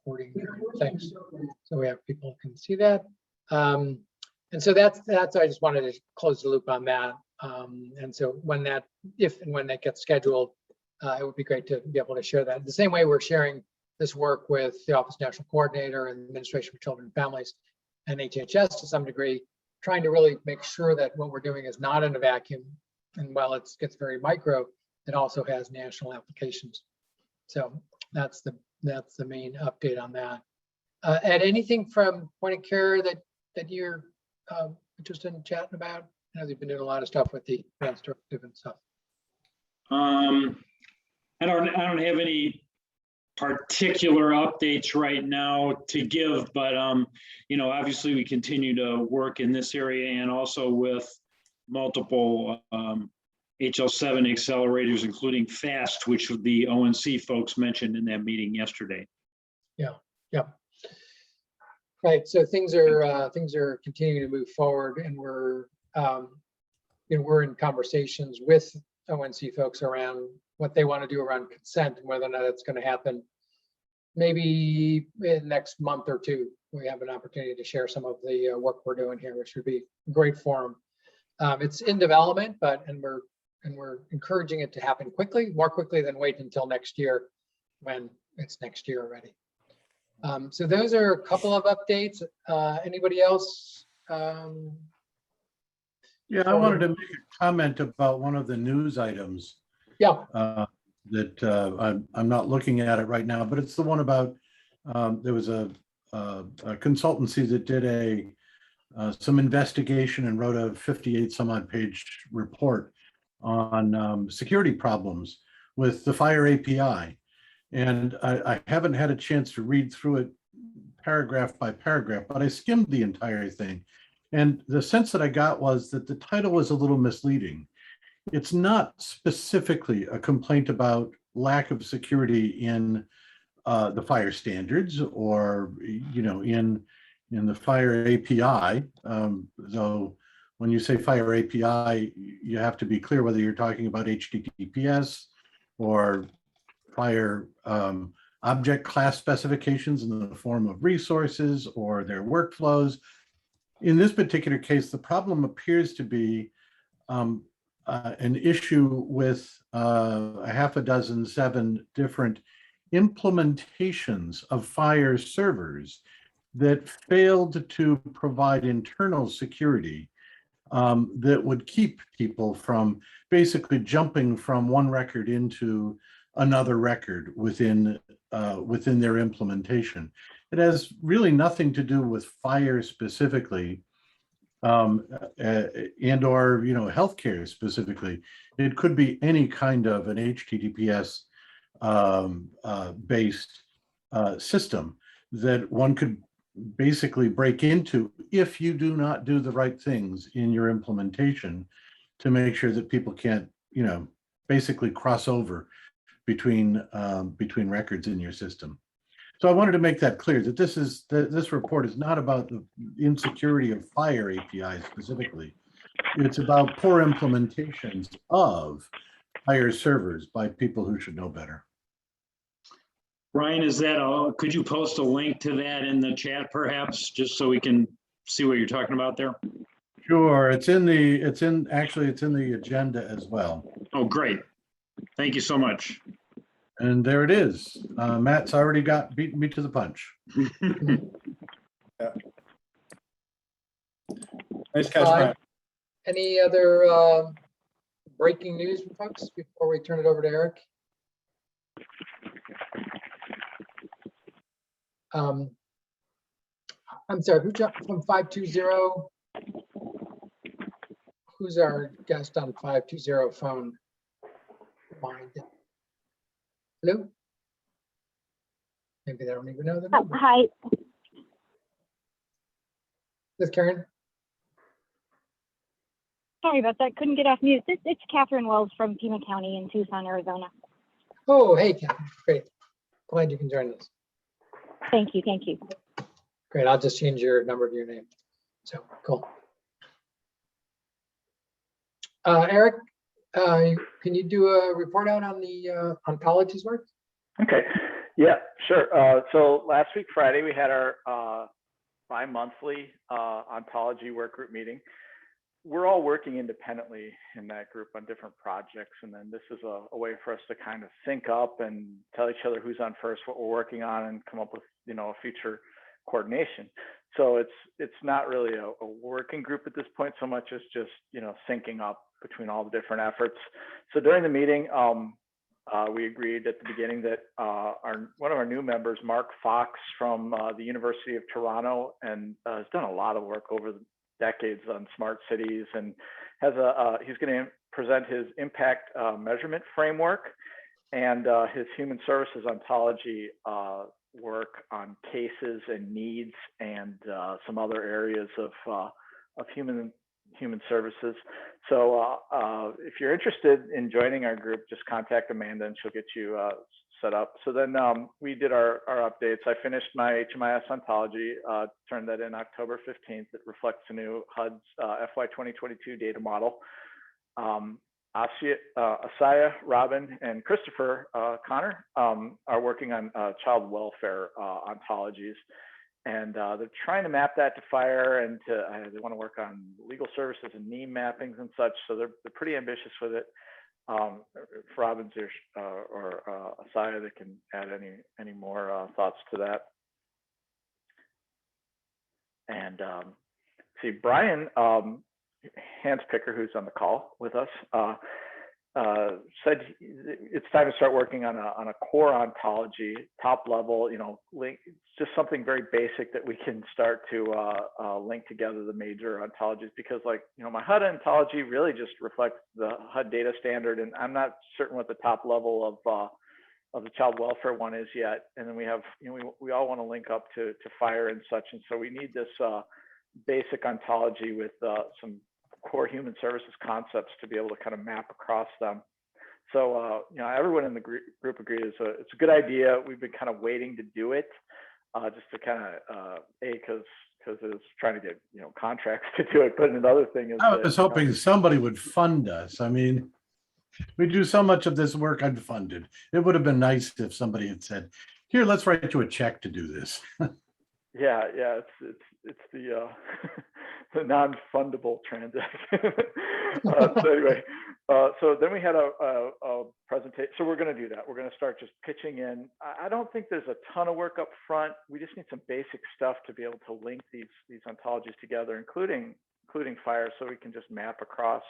recording things, so we have people who can see that. And so that's I just wanted to close the loop on that. And so if and when that gets scheduled, it would be great to be able to share that. The same way we're sharing this work with the Office of National Coordinator and Administration for Children and Families and HHS to some degree, trying to really make sure that what we're doing is not in a vacuum. And while it gets very micro, it also has national applications. So that's the main update on that. Ed, anything from point of care that you're interested in chatting about? I know they've been doing a lot of stuff with the advanced directive and stuff. I don't have any particular updates right now to give, but you know, obviously we continue to work in this area and also with multiple HL7 accelerators, including FAST, which the ONC folks mentioned in that meeting yesterday. Yeah. Right. So things are continuing to move forward, and we're in conversations with ONC folks around what they want to do around consent and whether or not it's going to happen. Maybe in the next month or two, we have an opportunity to share some of the work we're doing here, which would be a great forum. It's in development, and we're encouraging it to happen quickly, more quickly than wait until next year when it's next year already. So those are a couple of updates. Anybody else? Yeah, I wanted to make a comment about one of the news items. Yeah. That I'm not looking at it right now, but it's the one about there was a consultancy that did some investigation and wrote a 58 some odd page report on security problems with the Fire API. And I haven't had a chance to read through it paragraph by paragraph, but I skimmed the entire thing. And the sense that I got was that the title was a little misleading. It's not specifically a complaint about lack of security in the fire standards or, you know, in the Fire API. Though when you say Fire API, you have to be clear whether you're talking about HTTPS or Fire object class specifications in the form of resources or their workflows. In this particular case, the problem appears to be an issue with a half a dozen, 7 different implementations of Fire servers that failed to provide internal security that would keep people from basically jumping from one record into another record within their implementation. It has really nothing to do with Fire specifically, and or healthcare specifically. It could be any kind of an HTTPS based system that one could basically break into if you do not do the right things in your implementation to make sure that people can't basically cross over between records in your system. So I wanted to make that clear that this report is not about the insecurity of Fire APIs specifically. It's about poor implementations of Fire servers by people who should know better. Brian, could you post a link to that in the chat perhaps, just so we can see what you're talking about there? Sure, it's in the agenda as well. Oh, great. Thank you so much. And there it is. Matt's already beaten me to the punch. Yeah. Nice catch, Brian. Any other breaking news, folks, before we turn it over to Eric? I'm sorry, who jumped from 520? Who's our guest on 520 phone? Mind. Hello? Maybe they don't even know the number. Hi. This is Karen. Sorry about that. Couldn't get off mute. It's Catherine Wells from Pima County in Tucson, Arizona. Oh, hey, Catherine. Great. Glad you can join us. Thank you. Thank you. Great. I'll just change your number to your name. So cool. Eric, can you do a report out on the ontologies work? Okay. Yeah, sure. So last week, Friday, we had our bi-monthly ontology work group meeting. We're all working independently in that group on different projects. And then this is a way for us to kind of sync up and tell each other who's on first, what we're working on, and come up with, a future coordination. So it's not really a working group at this point so much as just, syncing up between all the different efforts. So during the meeting, we agreed at the beginning that one of our new members, Mark Fox from the University of Toronto, and has done a lot of work over the decades on smart cities, and he's going to present his impact measurement framework and his human services ontology work on cases and needs and some other areas of human services. So if you're interested in joining our group, just contact Amanda and she'll get you set up. So then we did our updates. I finished my HMIS ontology, turned that in October 15th. It reflects the new HUD's FY 2022 data model. Asaya, Robin, and Christopher Connor are working on child welfare ontologies. And they're trying to map that to FHIR, and they want to work on legal services and NEEM mappings and such. So they're pretty ambitious with it. If Robin's or Asaya, they can add any more thoughts to that. And see, Brian Hanspicker, who's on the call with us, said it's time to start working on a core ontology, top level, link, just something very basic that we can start to link together the major ontologies, because my HUD ontology really just reflects the HUD data standard, and I'm not certain what the top level of the child welfare one is yet. And then we have, we all want to link up to FHIR and such, and so we need this basic ontology with some core human services concepts to be able to kind of map across them. So, everyone in the group agreed it's a good idea. We've been kind of waiting to do it, just to kind of, because it's trying to get, contracts to do it. But another thing is, I was hoping somebody would fund us. I mean, we do so much of this work unfunded. It would have been nice if somebody had said, here, let's write you a check to do this. Yeah, it's the the non-fundable transaction. So anyway, so then we had a presentation. So we're going to do that. We're going to start just pitching in. I don't think there's a ton of work up front. We just need some basic stuff to be able to link these ontologies together, including FHIR, so we can just map across.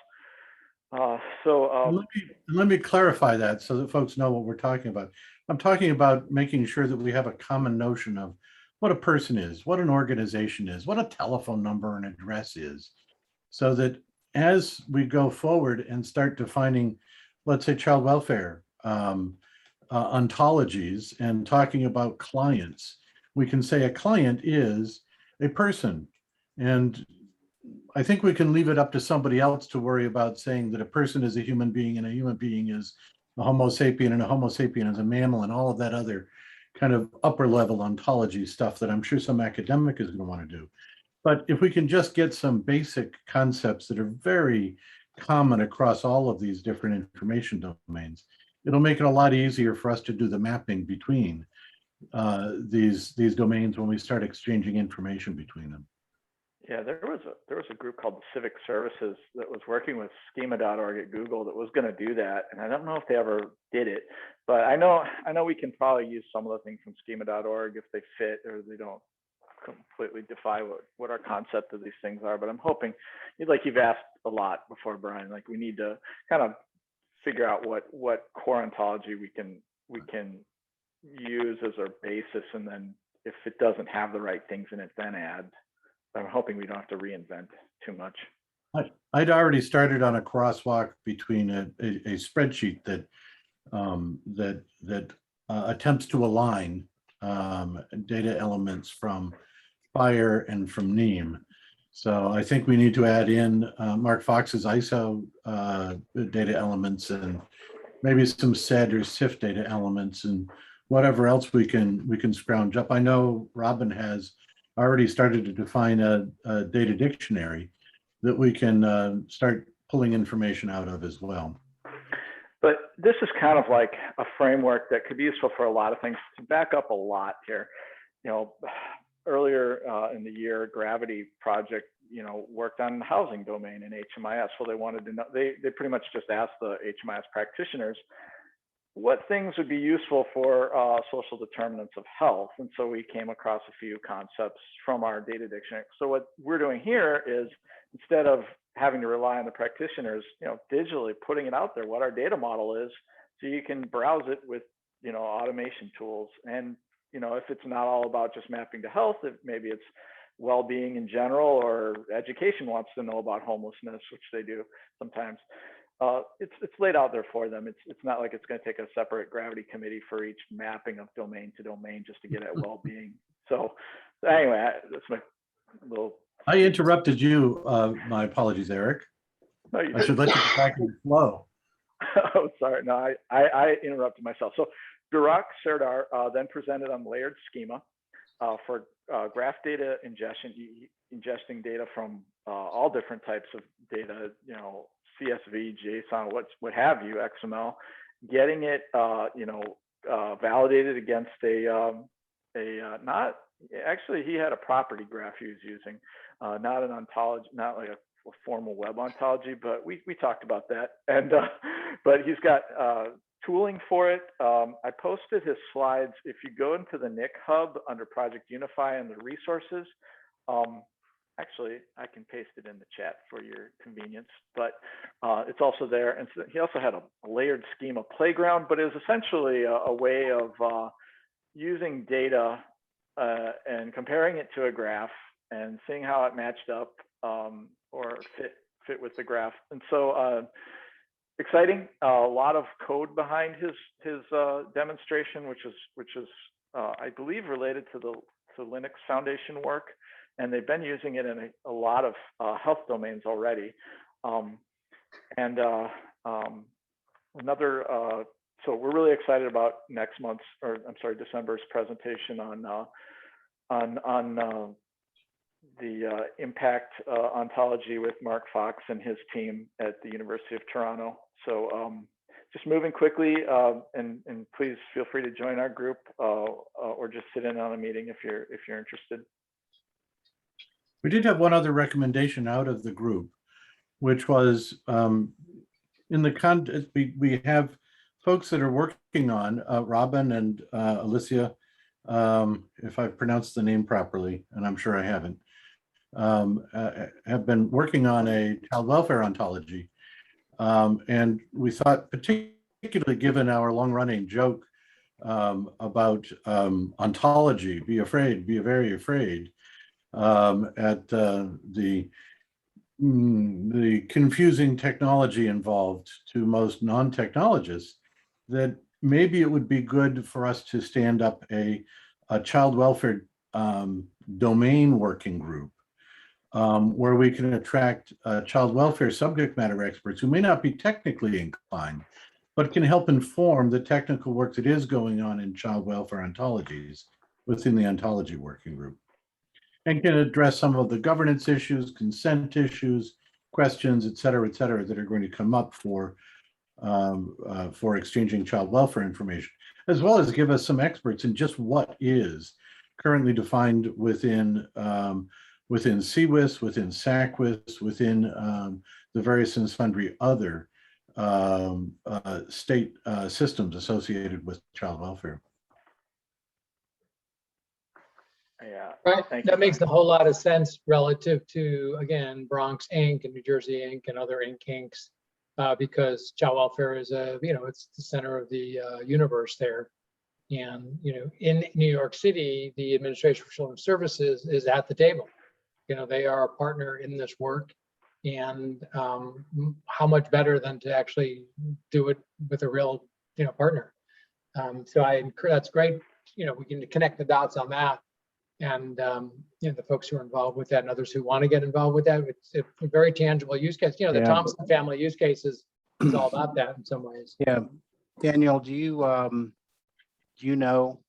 Let me clarify that so that folks know what we're talking about. I'm talking about making sure that we have a common notion of what a person is, what an organization is, what a telephone number and address is, so that as we go forward and start defining, let's say, child welfare ontologies and talking about clients, we can say a client is a person. And I think we can leave it up to somebody else to worry about saying that a person is a human being and a human being is a Homo sapien and a Homo sapien is a mammal and all of that other kind of upper level ontology stuff that I'm sure some academic is going to want to do. But if we can just get some basic concepts that are very common across all of these different information domains, it'll make it a lot easier for us to do the mapping between these domains when we start exchanging information between them. Yeah, there was a group called the Civic Services that was working with schema.org at Google that was going to do that, and I don't know if they ever did it, but I know we can probably use some of the things from schema.org if they fit or they don't completely defy what our concept of these things are. But I'm hoping, like you've asked a lot before, Brian, like we need to kind of figure out what core ontology we can use as our basis, and then if it doesn't have the right things in it, then add. I'm hoping we don't have to reinvent too much. I'd already started on a crosswalk between a spreadsheet that attempts to align data elements from FHIR and from NEEM. So I think we need to add in Mark Fox's ISO data elements and maybe some SED or SIF data elements and whatever else we can scrounge up. I know Robin has already started to define a data dictionary that we can start pulling information out of as well. But this is kind of like a framework that could be useful for a lot of things. To back up a lot here, you know, earlier in the year, Gravity Project, you know, worked on the housing domain in HMIS. Well, they wanted to know, they pretty much just asked the HMIS practitioners what things would be useful for social determinants of health. And so we came across a few concepts from our data dictionary. So what we're doing here is, instead of having to rely on the practitioners, you know, digitally putting it out there, what our data model is, so you can browse it with, you know, automation tools. And, you know, if it's not all about just mapping to health, maybe it's well-being in general, or education wants to know about homelessness, which they do sometimes. It's laid out there for them. It's not like it's going to take a separate Gravity committee for each mapping of domain to domain just to get at well-being. So anyway, that's my little. I interrupted you. My apologies, Eric. No, you I should let you get back in the flow. Oh, sorry. No, I interrupted myself. So Durak Serdar then presented on layered schema for graph data ingestion, ingesting data from all different types of data, you know, CSV, JSON, what have you, XML, getting it, you know, validated against not actually, he had a property graph he was using, not an ontology, not like a formal web ontology, but we talked about that. And but he's got tooling for it. I posted his slides. If you go into the NIC hub under Project Unify and the resources, actually, I can paste it in the chat for your convenience, but it's also there. And so he also had a layered schema playground, but it was essentially a way of using data and comparing it to a graph and seeing how it matched up or fit with the graph. And so exciting, a lot of code behind his demonstration, which is I believe related to the Linux Foundation work. And they've been using it in a lot of health domains already. So we're really excited about next month's, or I'm sorry, December's presentation on the impact ontology with Mark Fox and his team at the University of Toronto. So just moving quickly, and please feel free to join our group or just sit in on a meeting if you're interested. We did have one other recommendation out of the group, which was in the context, we have folks that are working on, Robin and Alicia, if I've pronounced the name properly, and I'm sure I haven't, have been working on a child welfare ontology. And we thought, particularly given our long-running joke about ontology, be afraid, be very afraid, at the confusing technology involved to most non-technologists, that maybe it would be good for us to stand up a child welfare domain working group where we can attract child welfare subject matter experts who may not be technically inclined, but can help inform the technical work that is going on in child welfare ontologies within the ontology working group, and can address some of the governance issues, consent issues, questions, et cetera, that are going to come up for exchanging child welfare information, as well as give us some experts in just what is currently defined within CWIS, within SACWIS, within the various and sundry other state systems associated with child welfare. Yeah, Right, thank that you. makes a whole lot of sense relative to, again, Bronx Inc. and New Jersey Inc. and other Incs, because child welfare is it's the center of the universe there. And, in New York City, the Administration for Children's Services is at the table. They are a partner in this work, and how much better than to actually do it with a real, partner. So that's great. We can connect the dots on that. And the folks who are involved with that and others who want to get involved with that, it's a very tangible use case. The Yeah. Thompson family use case is all about that in some ways. Yeah, Daniel, do you know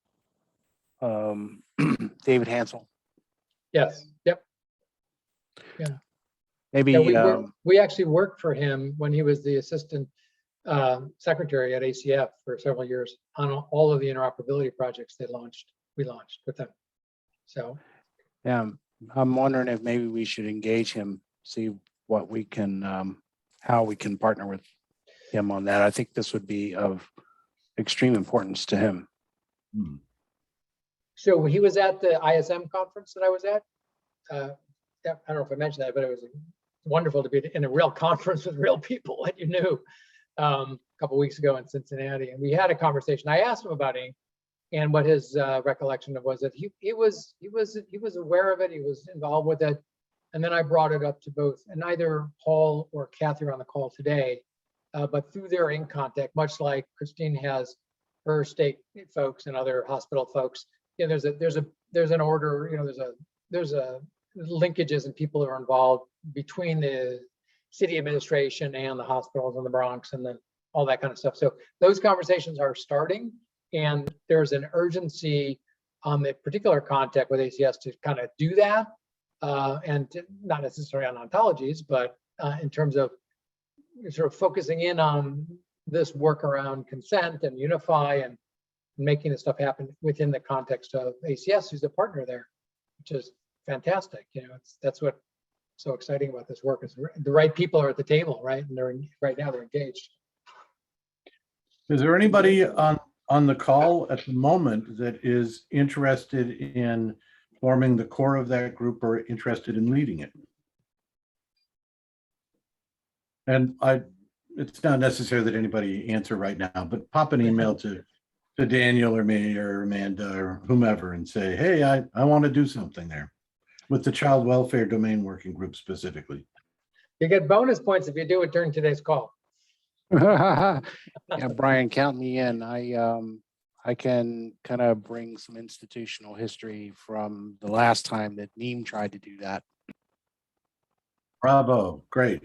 David Hansel? Yes. Yep. Maybe Yeah, we actually worked for him when he was the assistant secretary at ACF for several years on all of the interoperability projects we launched with them. So Yeah, I'm wondering if maybe we should engage him, see what we can, how we can partner with him on that. I think this would be of extreme importance to him. Hmm. So he was at the ISM conference that I was at. Yeah, I don't know if I mentioned that, but it was wonderful to be in a real conference with real people that you knew a couple weeks ago in Cincinnati. And we had a conversation. I asked him about Inc. and what his recollection was that he was aware of it. He was involved with it. And then I brought it up to both, and neither Paul or Kathy are on the call today, but through their Inc. contact, much like Christine has her state folks and other hospital folks. You know, there's an order. You know, there's a linkages and people who are involved between the city administration and the hospitals in the Bronx and then all that kind of stuff. So those conversations are starting, and there's an urgency on the particular contact with ACS to kind of do that, and not necessarily on ontologies, but in terms of sort of focusing in on this work around consent and Unify and making this stuff happen within the context of ACS, who's a partner there, which is fantastic. You know, that's what's so exciting about this work is the right people are at the table, right? And right now they're engaged. Is there anybody on the call at the moment that is interested in forming the core of that group or interested in leading it? And it's not necessary that anybody answer right now, but pop an email to Daniel or me or Amanda or whomever and say, hey, I want to do something there with the child welfare domain working group specifically. You get bonus points if you do it during today's call. Yeah, Brian, count me in. I can kind of bring some institutional history from the last time that Neem tried to do that. Bravo, great.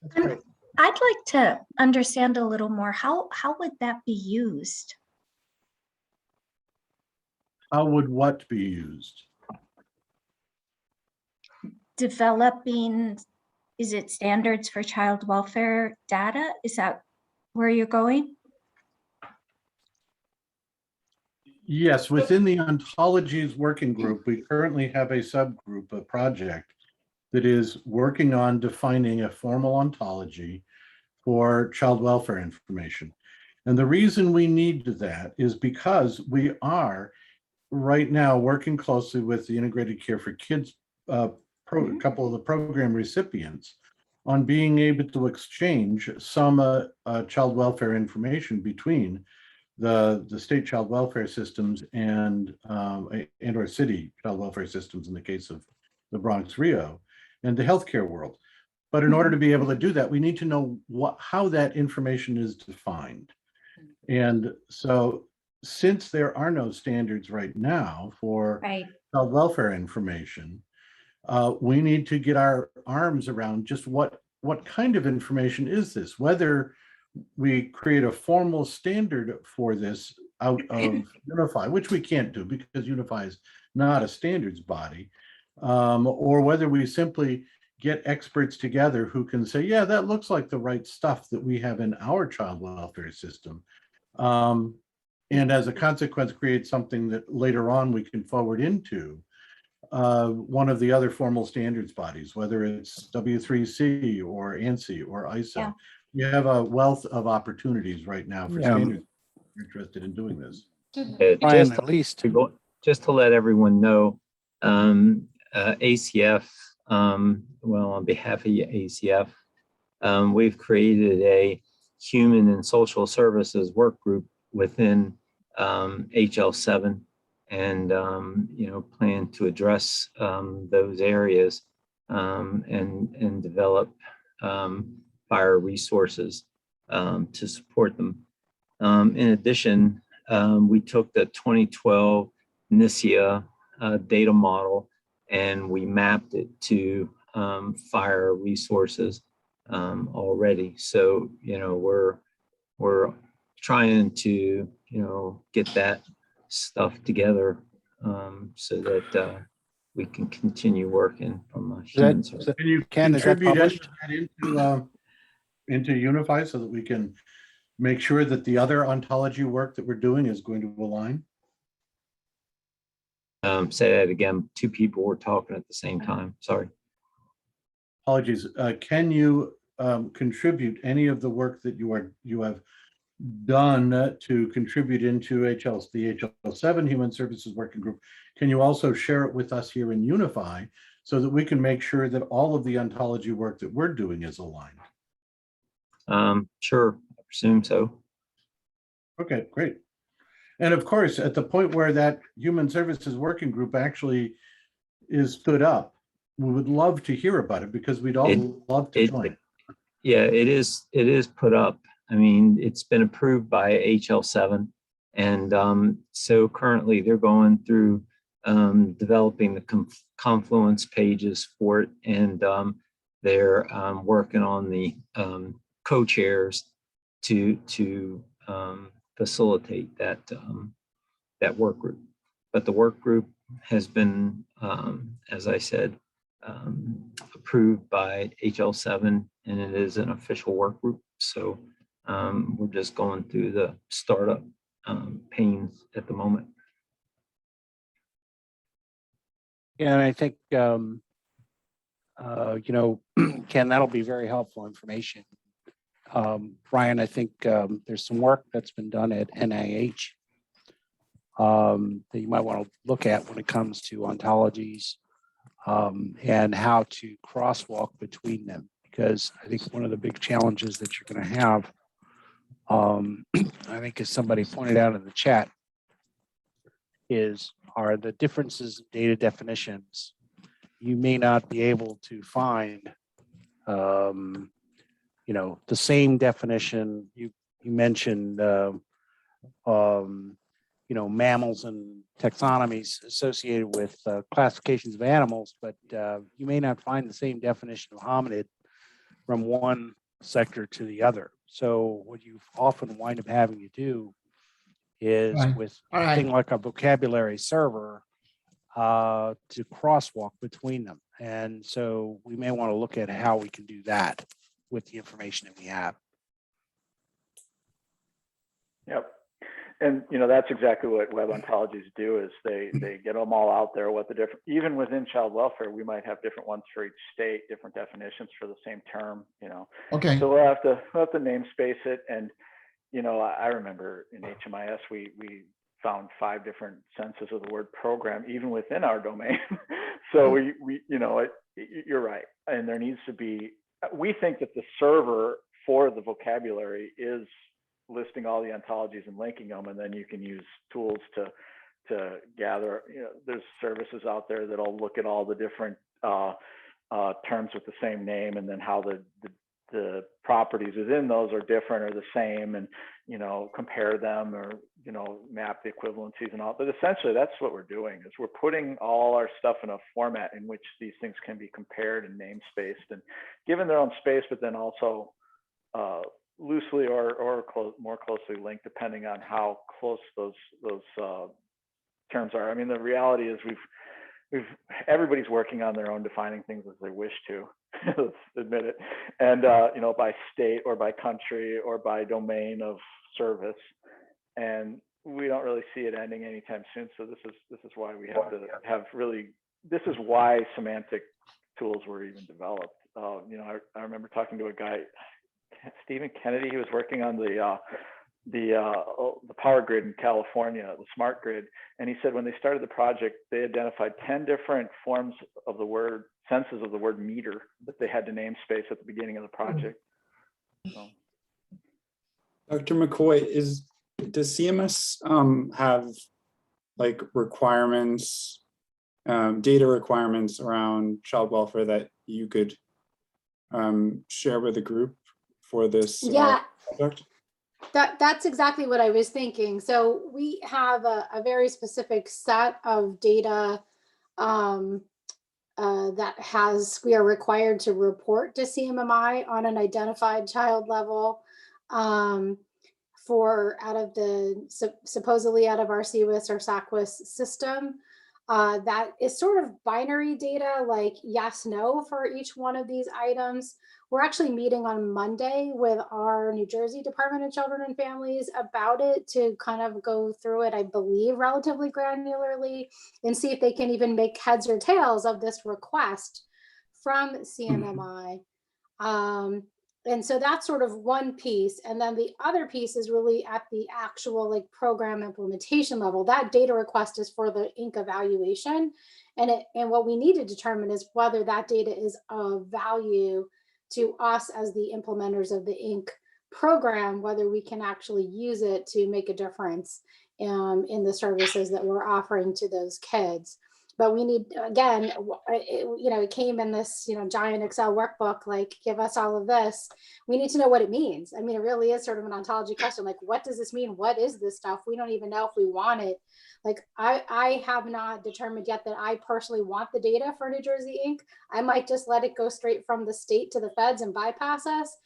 That's great. I'd like to understand a little more. How would that be used? How would what be used? Developing, is it standards for child welfare data? Is that where you're going? Yes, within the ontologies working group, we currently have a subgroup, a project that is working on defining a formal ontology for child welfare information. And the reason we need that is because we are right now working closely with the Integrated Care for Kids, a couple of the program recipients on being able to exchange some child welfare information between the state child welfare systems and or city child welfare systems in the case of the Bronx Rio and the healthcare world. But in order to be able to do that, we need to know how that information is defined. And so since there are no standards right now for child welfare information, we need to get our arms around just what kind of information is this, whether we create a formal standard for this out of Unify, which we can't do because Unify is not a standards body, or whether we simply get experts together who can say, yeah, that looks like the right stuff that we have in our child welfare system. And as a consequence, create something that later on we can forward into one of the other formal standards bodies, whether it's W3C or ANSI or ISO. Yeah. We have a wealth of opportunities right now for standards interested in doing this. Brian, at least just to let everyone know, ACF, well, on behalf of ACF, we've created a human and social services work group within HL7 and, plan to address those areas and develop fire resources to support them. In addition, we took the 2012 NISIA data model and we mapped it to fire resources already. So, we're trying to, get that stuff together so that we can continue working from a human service. Can you Ken, is that contribute published? that into into Unify so that we can make sure that the other ontology work that we're doing is going to align? Say that again. Two people were talking at the same time. Sorry. Apologies. Can you contribute any of the work that you have done to contribute into the HL7 Human Services Working Group? Can you also share it with us here in Unify so that we can make sure that all of the ontology work that we're doing is aligned? Sure, I presume so. Okay, great. And of course, at the point where that Human Services Working Group actually is stood up, we would love to hear about it because we'd all love to join. Yeah, it is put up. I mean, it's been approved by HL7. And so currently they're going through developing the Confluence pages for it. And they're working on the co-chairs to facilitate that work group. But the work group has been, as I said, approved by HL7, and it is an official work group. So we're just going through the startup pains at the moment. Yeah, and I think, Ken, that'll be very helpful information. Brian, I think there's some work that's been done at NIH that you might want to look at when it comes to ontologies and how to crosswalk between them. Because I think one of the big challenges that you're going to have, I think as somebody pointed out in the chat, are the differences in data definitions. You may not be able to find the same definition. You mentioned, mammals and taxonomies associated with classifications of animals, but you may not find the same definition of hominid from one sector to the other. So what you often wind up having to do is with a thing like a vocabulary server to crosswalk between them. And so we may want to look at how we can do that with the information that we have. Yep. And that's exactly what web ontologies do, is they get them all out there, what the different, even within child welfare, we might have different ones for each state, different definitions for the same term, Okay. So we'll have to namespace it. And I remember in HMIS we found 5 different senses of the word program even within our domain. So you're right, and there needs to be, we think that the server for the vocabulary is listing all the ontologies and linking them, and then you can use tools to gather. There's services out there that'll look at all the different terms with the same name, and then how the properties within those are different or the same, and compare them, or map the equivalencies and all. But essentially that's what we're doing, is we're putting all our stuff in a format in which these things can be compared and namespaced and given their own space, but then also loosely or more closely linked, depending on how close those terms are. I mean, the reality is everybody's working on their own defining things as they wish to. Let's admit it. And by state or by country or by domain of service, and we don't really see it ending anytime soon. So this is why we have to have this is why semantic tools were even developed. I remember talking to a guy, Stephen Kennedy. He was working on the power grid in California, the smart grid, and he said when they started the project, they identified 10 different forms of the word, senses of the word meter, that they had to namespace at the beginning of the project. So. Dr. McCoy, does CMS have like requirements, data requirements around child welfare that you could share with the group for this project? That's exactly what I was thinking. So we have a very specific set of data we are required to report to CMMI on an identified child level supposedly out of our CWIS or SACWIS system. that is sort of binary data, like yes, no for each one of these items. We're actually meeting on Monday with our New Jersey Department of Children and Families about it to kind of go through it, I believe, relatively granularly and see if they can even make heads or tails of this request from CMMI. And so that's sort of one piece. And then the other piece is really at the actual like program implementation level. That data request is for the Inc. evaluation. And what we need to determine is whether that data is of value to us as the implementers of the Inc. program, whether we can actually use it to make a difference in the services that we're offering to those kids. But we need, again, it came in this, giant Excel workbook, like give us all of this. We need to know what it means. I mean, it really is sort of an ontology question. Like, what does this mean? What is this stuff? We don't even know if we want it. Like, I have not determined yet that I personally want the data for New Jersey Inc. I might just let it go straight from the state to the feds and bypass us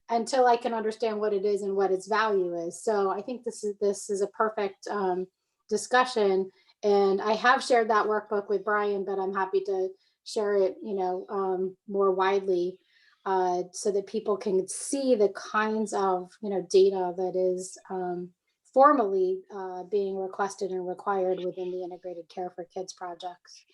until I can understand what it is and what its value is. So I think this is a perfect discussion. And I have shared that workbook with Brian, but I'm happy to share it, more widely so that people can see the kinds of, data that is formally being requested and required within the Integrated Care for Kids projects.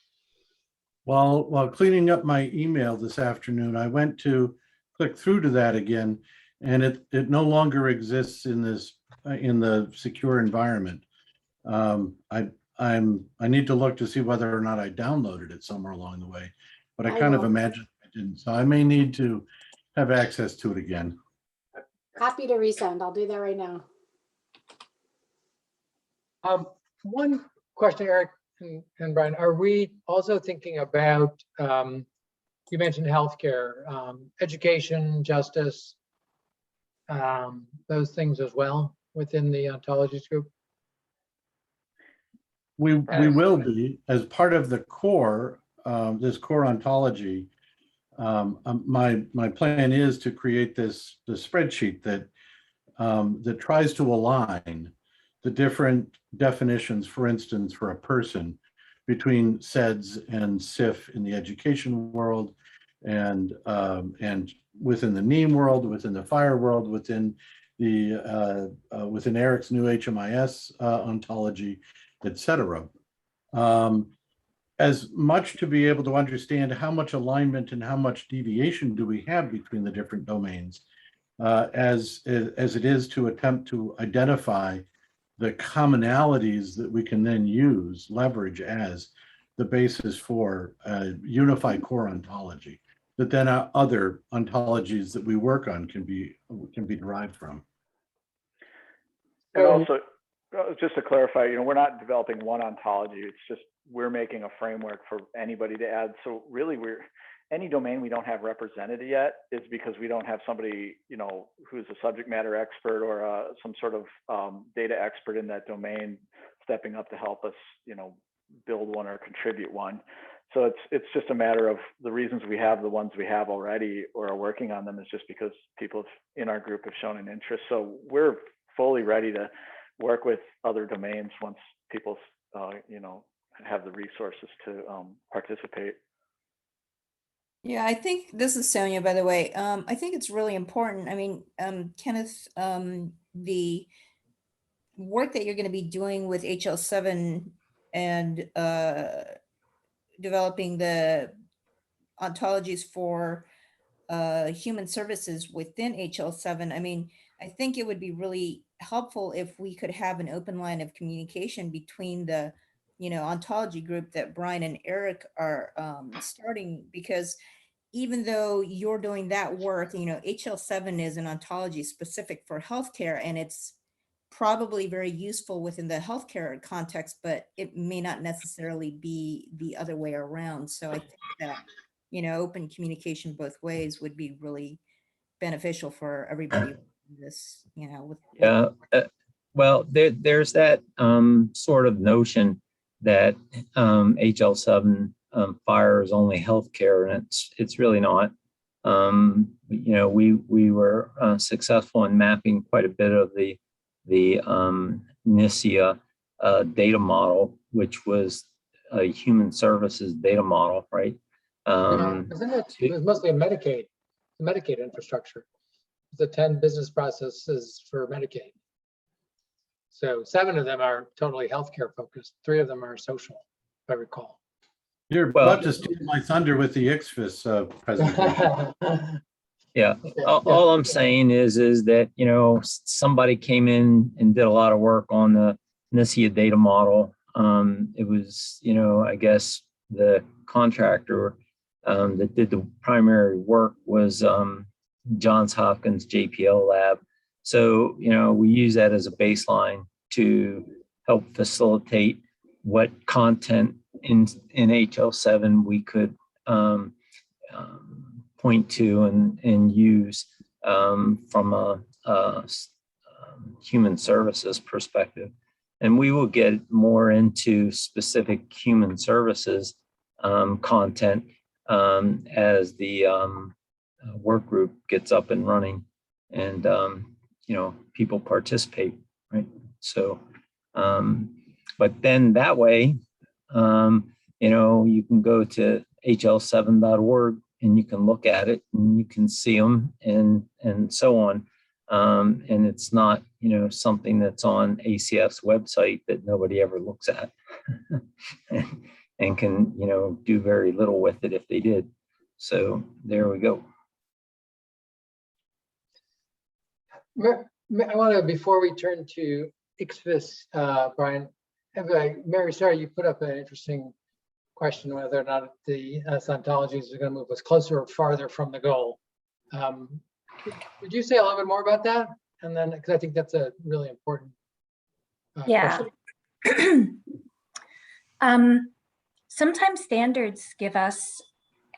While cleaning up my email this afternoon, I went to click through to that again, and it no longer exists in the secure environment. I need to look to see whether or not I downloaded it somewhere along the way, but I kind of imagine I didn't. So I may need to have access to it again. Happy to resend. I'll do that right now. One question, Eric and Brian, are we also thinking about, you mentioned healthcare, education, justice, those things as well within the ontologies group? We will be, as part of the core, this core ontology. My plan is to create the spreadsheet that tries to align the different definitions, for instance, for a person between SEDS and SIF in the education world, and within the NEAM world, within the fire world, within Eric's new HMIS ontology, etc. As much to be able to understand how much alignment and how much deviation do we have between the different domains, as it is to attempt to identify the commonalities that we can then leverage as the basis for a unified core ontology that then other ontologies that we work on can be derived from. And also, just to clarify, we're not developing one ontology. It's just we're making a framework for anybody to add. So really, any domain we don't have represented yet is because we don't have somebody, who's a subject matter expert or some sort of data expert in that domain stepping up to help us, build one or contribute one. So it's just a matter of the reasons we have the ones we have already or are working on them is just because people in our group have shown an interest. So we're fully ready to work with other domains once people, have the resources to participate. Yeah, I think this is Sonia, by the way. I think it's really important. I mean, Kenneth, the work that you're going to be doing with HL7 and developing the ontologies for human services within HL7. I mean, I think it would be really helpful if we could have an open line of communication between the, ontology group that Brian and Eric are starting, because even though you're doing that work, HL7 is an ontology specific for healthcare, and it's probably very useful within the healthcare context, but it may not necessarily be the other way around. So I think that, open communication both ways would be really beneficial for everybody. This, Yeah. Well, there's that sort of notion that HL7 fire is only healthcare, and it's really not. We were successful in mapping quite a bit of the NISIA data model, which was a human services data model, right? Isn't it was mostly a Medicaid infrastructure. The 10 business processes for Medicaid. So 7 of them are totally healthcare focused. 3 of them are social, if I recall. You're about to steal my thunder with the ICFIS presentation. Yeah, Okay, all I'm saying is that, you know, somebody came in and did a lot of work on the NISIA data model. It was, you know, I guess the contractor that did the primary work was Johns Hopkins JPL lab. So, you know, we use that as a baseline to help facilitate what content in HL7 we could point to and use from a human services perspective. And we will get more into specific human services content as the work group gets up and running and, you know, people participate, right? So, but then that way, you know, you can go to hl7.org and you can look at it and you can see them and so on. And it's not, you know, something that's on ACF's website that nobody ever looks at and can, you know, do very little with it if they did. So there we go. I want to, before we turn to ICFIS, Brian, Mary, sorry, you put up an interesting question whether or not the ontologies are going to move us closer or farther from the goal. Would you say a little bit more about that? And then, because I think that's a really important Yeah. question. Sometimes standards give us,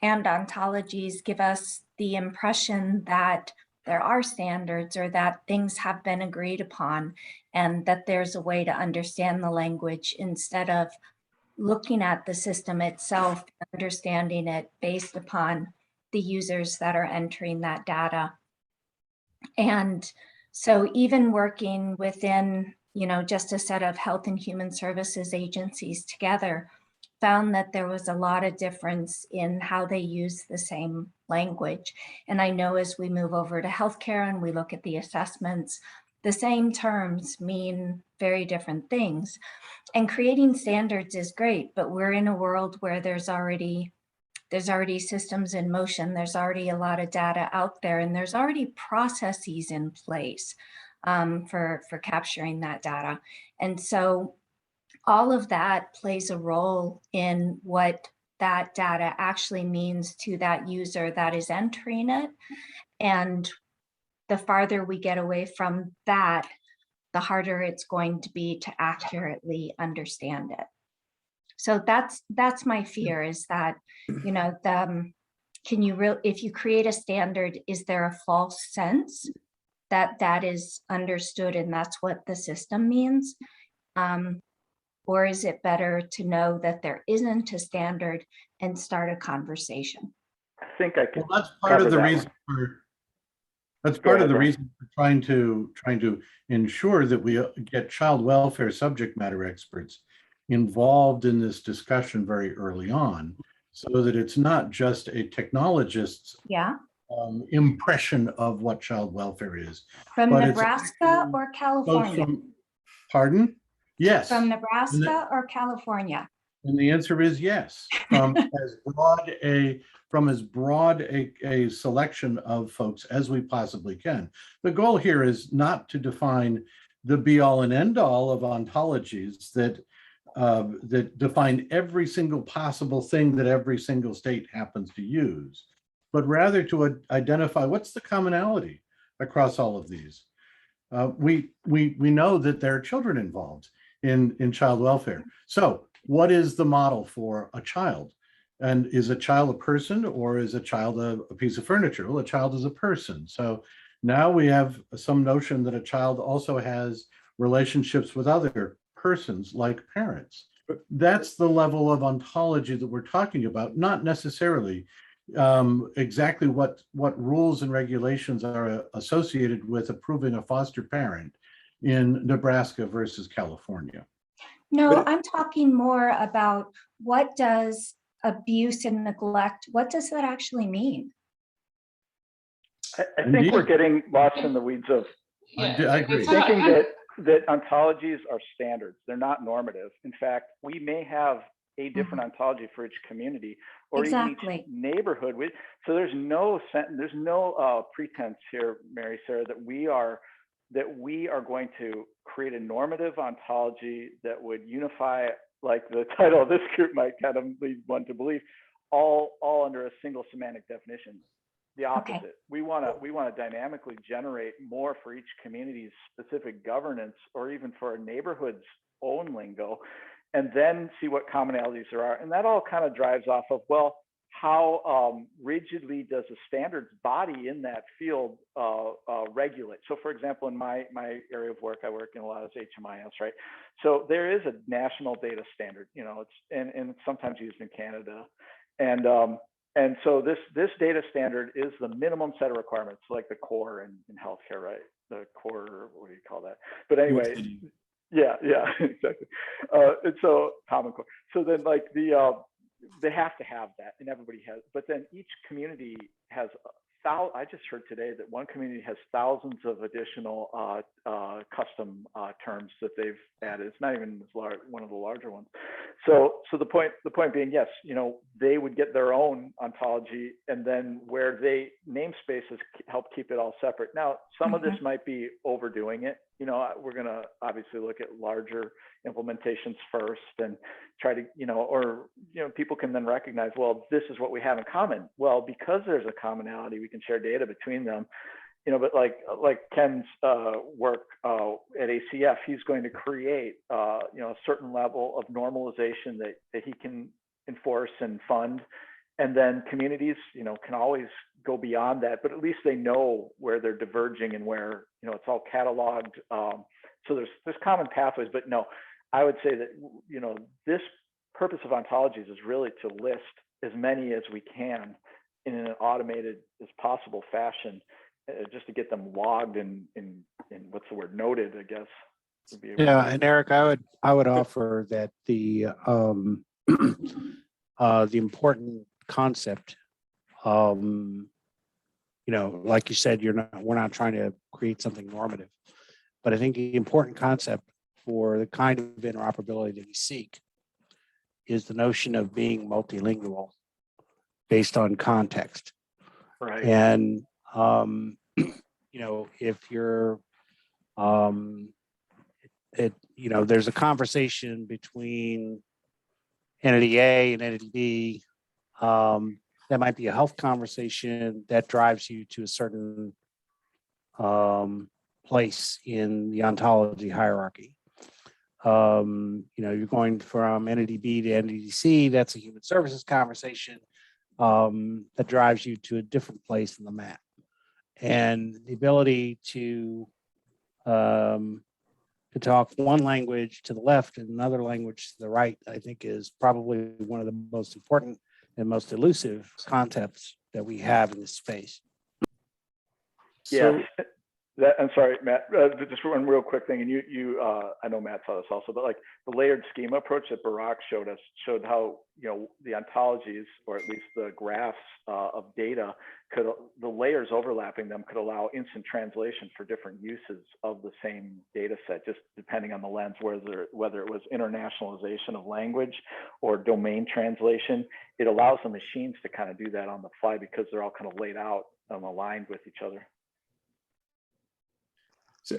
and ontologies give us the impression that there are standards or that things have been agreed upon and that there's a way to understand the language instead of looking at the system itself, understanding it based upon the users that are entering that data. And so even working within, you know, just a set of health and human services agencies together, found that there was a lot of difference in how they use the same language. And I know as we move over to healthcare and we look at the assessments, the same terms mean very different things. And creating standards is great, but we're in a world where there's already systems in motion. There's already a lot of data out there, and there's already processes in place for capturing that data. And so all of that plays a role in what that data actually means to that user that is entering it. And the farther we get away from that, the harder it's going to be to accurately understand it. So that's my fear, is that, you know, if you create a standard, is there a false sense that that is understood and that's what the system means? Or is it better to know that there isn't a standard and start a conversation? I think I could. Well, that's part of the cover that reason one. for. That's Go part ahead, of the Brian. reason for trying to ensure that we get child welfare subject matter experts involved in this discussion very early on, so that it's not just a technologist's impression of what child welfare is. From but Nebraska or California? Pardon? Yes. From Nebraska or California? And the answer is yes. From as broad a selection of folks as we possibly can. The goal here is not to define the be all and end all of ontologies that define every single possible thing that every single state happens to use, but rather to identify what's the commonality across all of these. We know that there are children involved in child welfare. So what is the model for a child? And is a child a person, or is a child a piece of furniture? Well, a child is a person. So now we have some notion that a child also has relationships with other persons like parents. That's the level of ontology that we're talking about, not necessarily exactly what rules and regulations are associated with approving a foster parent in Nebraska versus California. No, But- I'm talking more about what does abuse and neglect, what does that actually mean? I think we're Indeed. getting lost in the weeds of I agree. thinking that ontologies are standards. They're not normative. In fact, we may have a different ontology for each community or even Exactly. each neighborhood. So there's no pretense here, Mary Sarah, that we are going to create a normative ontology that would unify, like the title of this group might kind of lead one to believe, all under a single semantic definition. The opposite. Okay. We want to dynamically generate more for each community's specific governance, or even for a neighborhood's own lingo, and then see what commonalities there are. And that all kind of drives off of, well, how rigidly does a standards body in that field regulate? So, for example, in my area of work, I work in a lot of HMIS, right? So there is a national data standard, you know, and it's sometimes used in Canada, and so this data standard is the minimum set of requirements, like the core in healthcare, right? The core, what do you call that? But anyway, yeah, exactly. And so Common Core. So then, like they have to have that, and everybody has. But then each community has I just heard today that one community has thousands of additional custom terms that they've added. It's not even one of the larger ones. So the point being, yes, you know, they would get their own ontology, and then where namespaces help keep it all separate. Now, some of this might be overdoing it. You know, we're going to obviously look at larger implementations first and try to, you know, or, you know, people can then recognize, well, this is what we have in common. Well, because there's a commonality, we can share data between them, you know, but like Ken's work at ACF, he's going to create, you know, a certain level of normalization that he can enforce and fund. And then communities, you know, can always go beyond that, but at least they know where they're diverging and where, you know, it's all cataloged. So there's common pathways, but no, I would say that, you know, this purpose of ontologies is really to list as many as we can in an automated as possible fashion, just to get them logged in what's the word, noted, I guess. Would be Yeah, and Eric, I would offer that the important concept, you know, like you said, we're not trying to create something normative, but I think the important concept for the kind of interoperability that we seek is the notion of being multilingual based on context. Right. And you know, if you're you know, there's a conversation between entity A and entity B. That might be a health conversation that drives you to a certain place in the ontology hierarchy. You know, you're going from entity B to entity C, that's a human services conversation that drives you to a different place in the map. And the ability to talk one language to the left and another language to the right, I think is probably one of the most important and most elusive concepts that we have in this space. Yes. I'm sorry, Matt, just one real quick thing. And you I know Matt saw this also, but like the layered schema approach that Barak showed how, you know, the ontologies, or at least the graphs of data, the layers overlapping them could allow instant translation for different uses of the same data set, just depending on the lens, whether it was internationalization of language or domain translation. It allows the machines to kind of do that on the fly because they're all kind of laid out and aligned with each other.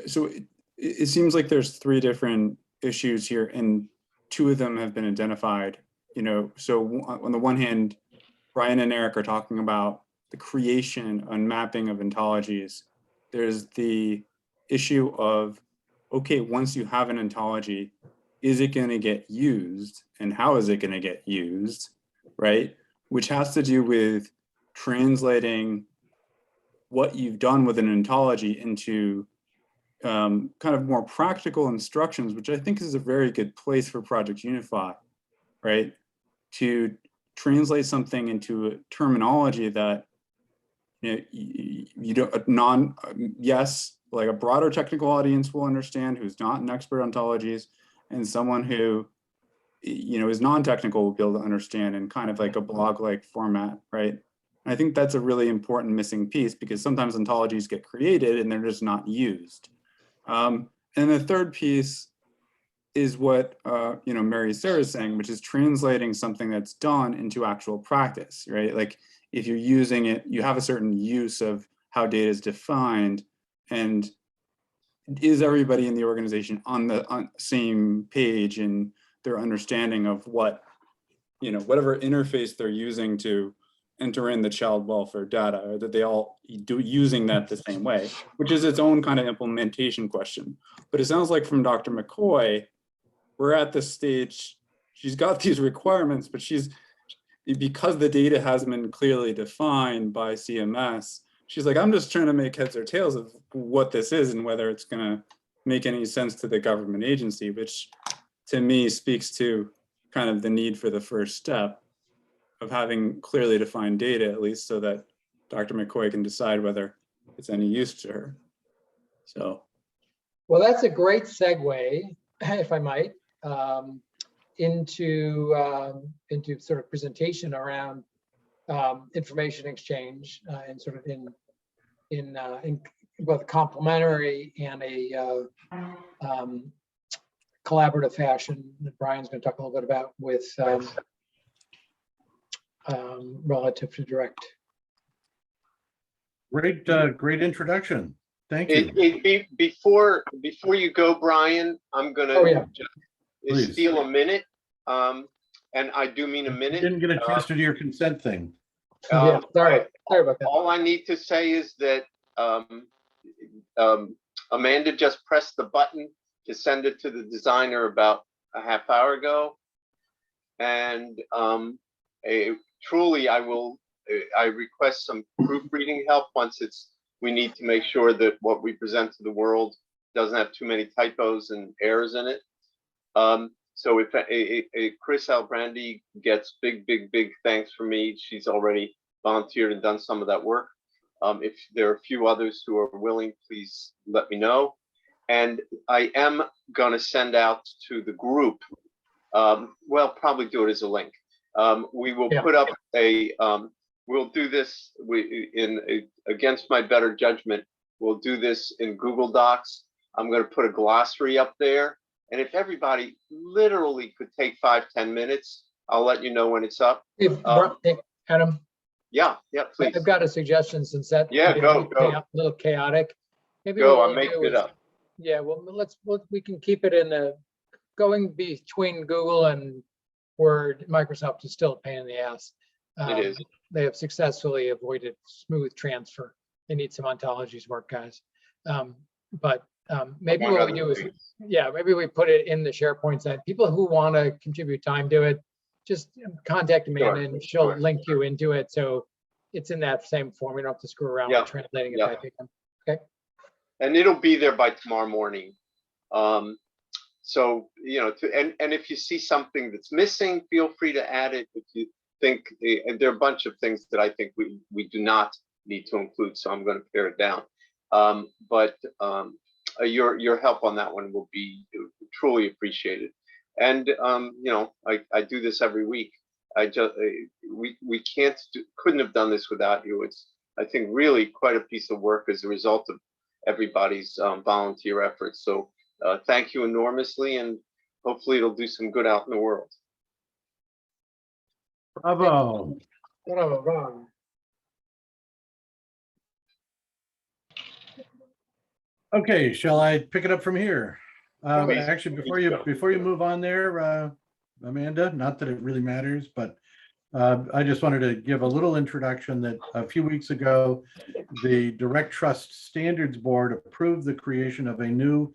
So it seems like there's three different issues here, and two of them have been identified. You know, so on the one hand, Brian and Eric are talking about the creation and mapping of ontologies. There's the issue of, okay, once you have an ontology, is it going to get used, and how is it going to get used, right? Which has to do with translating what you've done with an ontology into kind of more practical instructions, which I think is a very good place for Project Unify, right? To translate something into a terminology that, you know, you don't, yes, like a broader technical audience will understand who's not an expert on ontologies, and someone who, you know, is non-technical will be able to understand in kind of like a blog-like format, right? And I think that's a really important missing piece, because sometimes ontologies get created and they're just not used. And the third piece is what you know, Mary Sarah is saying, which is translating something that's done into actual practice, right? Like if you're using it, you have a certain use of how data is defined, and is everybody in the organization on the same page in their understanding of what, you know, whatever interface they're using to enter in the child welfare data, or that they all do using that the same way, which is its own kind of implementation question. But it sounds like from Dr. McCoy, we're at this stage, she's got these requirements, but because the data hasn't been clearly defined by CMS, she's like, I'm just trying to make heads or tails of what this is and whether it's gonna make any sense to the government agency, which to me speaks to kind of the need for the first step of having clearly defined data, at least so that Dr. McCoy can decide whether it's any use to her. So. Well, that's a great segue, if I might, into sort of presentation around information exchange and sort of in both complementary and a collaborative fashion that Brian's going to talk a little bit about with relative to direct. Great introduction. Thank you. Before you go, Brian, I'm gonna Please. steal a minute. And I do mean a minute. You didn't get a chance to do your consent thing. Yeah, sorry about that. All I need to say is that Amanda just pressed the button to send it to the designer about a half hour ago. And truly, I request some proofreading help once we need to make sure that what we present to the world doesn't have too many typos and errors in it. So if Chris Albrandi gets big thanks from me, she's already volunteered and done some of that work. If there are a few others who are willing, please let me know. And I am going to send out to the group, well, probably do it as a link. We will put up we'll do this against my better judgment. We'll do this in Google Docs. I'm going to put a glossary up there. And if everybody literally could take 5-10 minutes, I'll let you know when it's up. Hey, Adam. Yeah, please. I've got a suggestion since that go. A little chaotic. Maybe I'm making it up. Yeah, well, we can keep it in the going between Google and Word. Microsoft is still a pain in the ass. It is. They have successfully avoided smooth transfer. They need some ontologies work, guys. Maybe what we do is, maybe we put it in the SharePoint site. People who want to contribute time to it, just contact Amanda and she'll link you into it. So it's in that same form. You don't have to screw around with translating it back again. Okay. And it'll be there by tomorrow morning. So, you know, and if you see something that's missing, feel free to add it. If you think there are a bunch of things that I think we do not need to include, so I'm going to pare it down. Your help on that one will be truly appreciated. And you know, I do this every week. We couldn't have done this without you. It's, I think, really quite a piece of work as a result of everybody's volunteer efforts. So thank you enormously, and hopefully it'll do some good out in the world. Bravo. Bravo. Okay, shall I pick it up from here? Actually, before you move on there, Amanda, not that it really matters, but I just wanted to give a little introduction that a few weeks ago, the Direct Trust Standards Board approved the creation of a new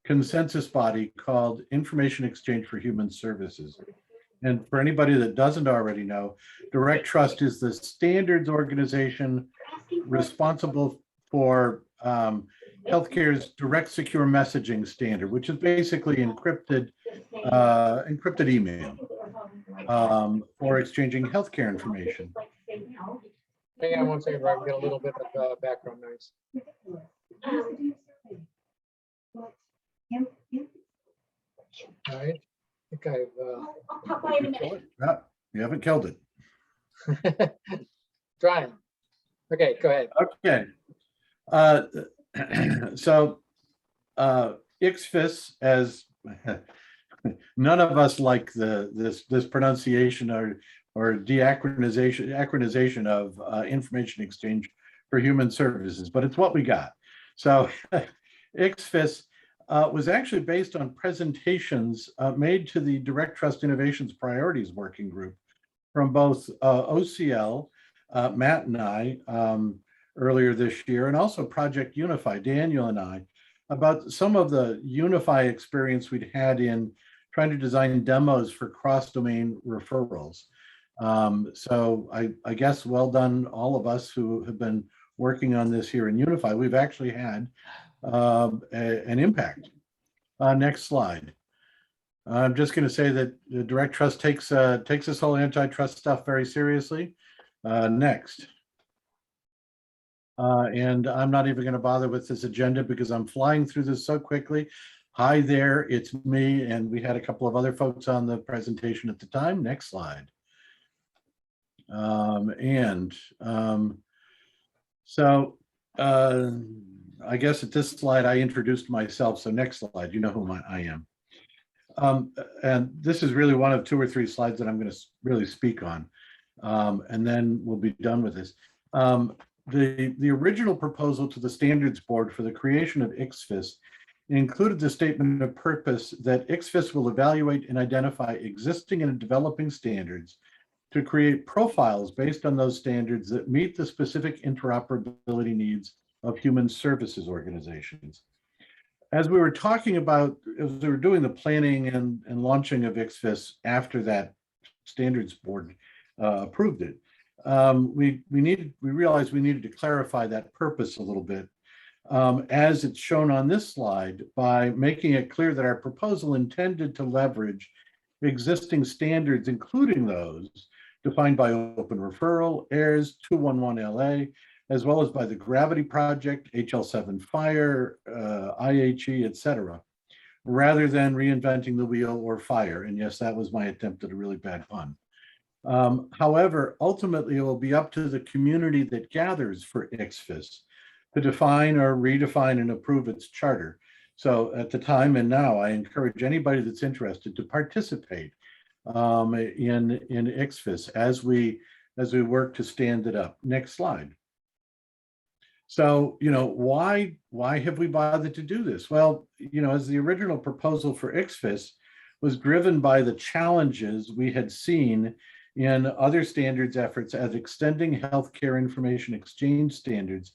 consensus body called Information Exchange for Human Services. And for anybody that doesn't already know, Direct Trust is the standards organization responsible for healthcare's direct secure messaging standard, which is basically encrypted email for exchanging healthcare information. Hang on 1 second, right? We got a little bit of background noise. All right, I think I'll pop by in a minute. Yeah, you haven't killed it. I've trying. Okay, go ahead. Okay. So ICFIS, as none of us like this pronunciation or acronization of information exchange for human services, but it's what we got. So ICFIS was actually based on presentations made to the Direct Trust Innovations Priorities Working Group from both OCL, Matt and I, earlier this year, and also Project Unify, Daniel and I, about some of the Unify experience we'd had in trying to design demos for cross-domain referrals. So I guess well done, all of us who have been working on this here in Unify. We've actually had an impact. Next slide. I'm just going to say that the Direct Trust takes this whole antitrust stuff very seriously. Next. And I'm not even going to bother with this agenda because I'm flying through this so quickly. Hi there, it's me, and we had a couple of other folks on the presentation at the time. Next slide. So I guess at this slide I introduced myself. So next slide, you know who I am. And this is really one of 2 or 3 slides that I'm going to really speak on, and then we'll be done with this. The original proposal to the Standards Board for the creation of ICFIS included the statement of purpose that ICFIS will evaluate and identify existing and developing standards to create profiles based on those standards that meet the specific interoperability needs of human services organizations. As we were talking about, as we were doing the planning and launching of ICFIS after that Standards Board approved it, we realized we needed to clarify that purpose a little bit, as it's shown on this slide, by making it clear that our proposal intended to leverage existing standards, including those defined by Open Referral, AIRS 211LA, as well as by the Gravity Project, HL7 Fire, IHE, etc., rather than reinventing the wheel or fire. And yes, that was my attempt at a really bad pun. However, ultimately, it will be up to the community that gathers for ICFIS to define or redefine and approve its charter. So at the time and now, I encourage anybody that's interested to participate in ICFIS as we work to stand it up. Next slide. So, why have we bothered to do this? Well, as the original proposal for ICFIS was driven by the challenges we had seen in other standards efforts as extending healthcare information exchange standards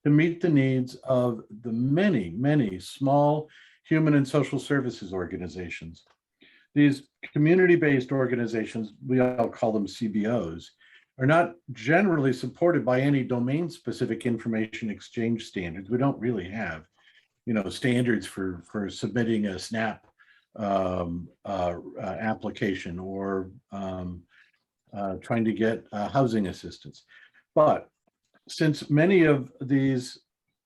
to meet the needs of the many, many small human and social services organizations. These community-based organizations, we all call them CBOs, are not generally supported by any domain-specific information exchange standards. We don't really have, standards for submitting a SNAP application or trying to get housing assistance. But since many of these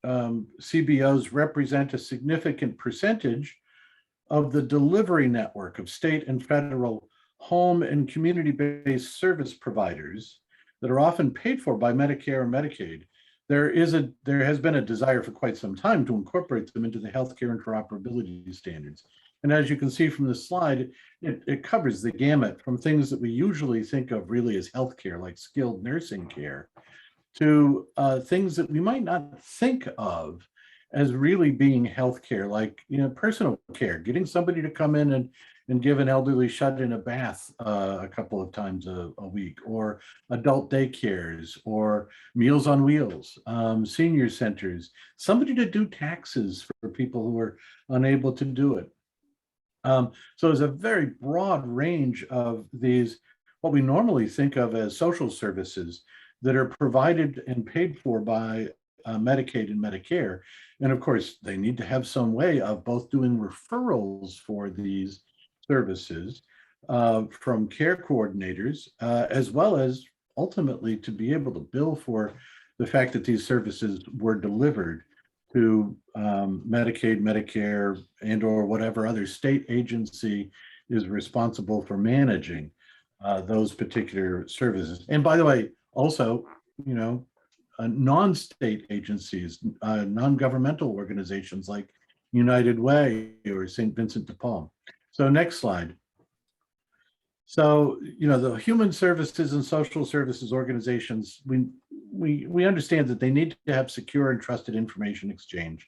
CBOs represent a significant percentage of the delivery network of state and federal home and community-based service providers that are often paid for by Medicare and Medicaid, there has been a desire for quite some time to incorporate them into the healthcare interoperability standards. And as you can see from the slide, it covers the gamut from things that we usually think of really as healthcare, like skilled nursing care, to things that we might not think of as really being healthcare, like personal care, getting somebody to come in and give an elderly shut-in a bath a couple of times a week, or adult daycares, or Meals on Wheels, senior centers, somebody to do taxes for people who are unable to do it. So there's a very broad range of these, what we normally think of as social services that are provided and paid for by Medicaid and Medicare. And of course, they need to have some way of both doing referrals for these services from care coordinators, as well as ultimately to be able to bill for the fact that these services were delivered to Medicaid, Medicare, and or whatever other state agency is responsible for managing those particular services. And by the way, also, you know, non-state agencies, non-governmental organizations like United Way or St. Vincent de Paul. So next slide. So, you know, the human services and social services organizations, we understand that they need to have secure and trusted information exchange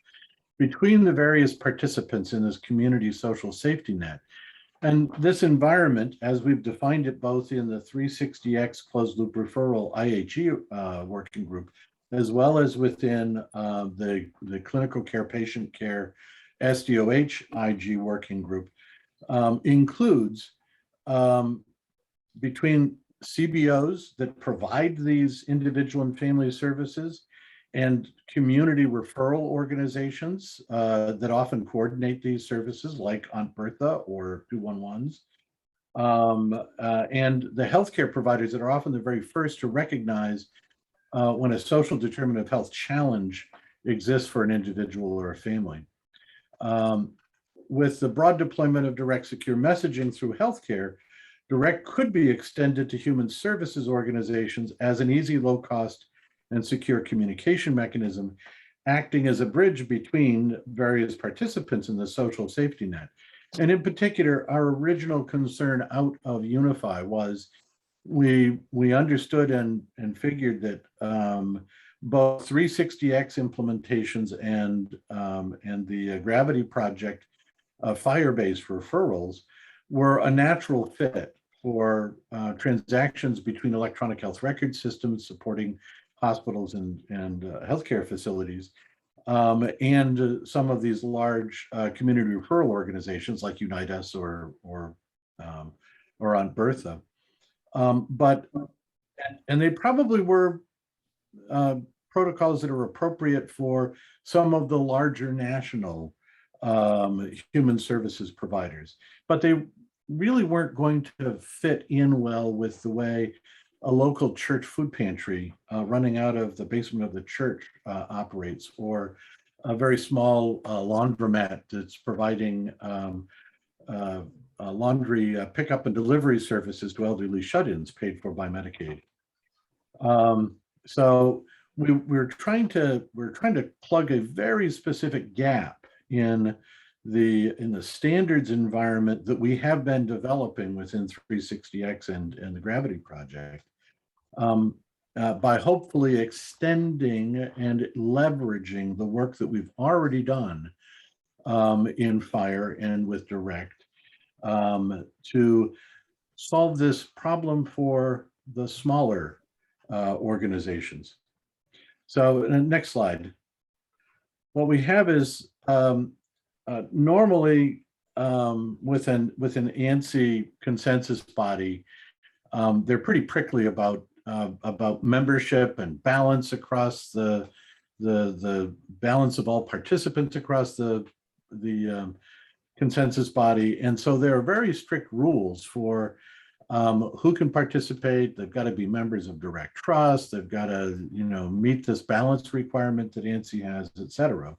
between the various participants in this community social safety net. And this environment, as we've defined it both in the 360X closed loop referral IHE working group, as well as within the clinical care, patient care, SDOH IG working group, includes between CBOs that provide these individual and family services and community referral organizations that often coordinate these services like Aunt Bertha or 211s. And the healthcare providers that are often the very first to recognize when a social determinant of health challenge exists for an individual or a family. With the broad deployment of direct secure messaging through healthcare, direct could be extended to human services organizations as an easy, low cost, and secure communication mechanism, acting as a bridge between various participants in the social safety net. And in particular, our original concern out of Unify was we understood and figured that both 360X implementations and the Gravity Project Firebase referrals were a natural fit for transactions between electronic health record systems supporting hospitals and healthcare facilities, and some of these large community referral organizations like Unite Us or Aunt Bertha. And they probably were protocols that are appropriate for some of the larger national human services providers, but they really weren't going to fit in well with the way a local church food pantry running out of the basement of the church operates, or a very small laundromat that's providing laundry pickup and delivery services to elderly shut-ins paid for by Medicaid. So we're trying to plug a very specific gap in the standards environment that we have been developing within 360X and the Gravity Project, by hopefully extending and leveraging the work that we've already done in Fire and with Direct to solve this problem for the smaller organizations. So next slide. What we have is normally with an ANSI consensus body, they're pretty prickly about membership and balance across the balance of all participants across the consensus body. And so there are very strict rules for who can participate. They've got to be members of Direct Trust. They've got to, you know, meet this balance requirement that ANSI has, et cetera.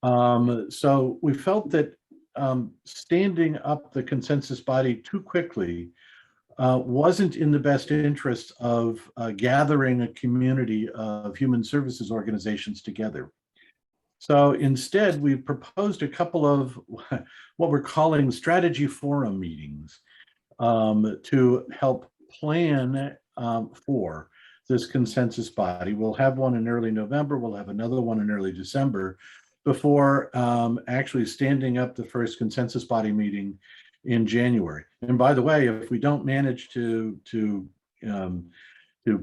So we felt that standing up the consensus body too quickly wasn't in the best interest of gathering a community of human services organizations together. So instead, we proposed a couple of what we're calling strategy forum meetings to help plan for this consensus body. We'll have one in early November. We'll have another one in early December before actually standing up the first consensus body meeting in January. And by the way, if we don't manage to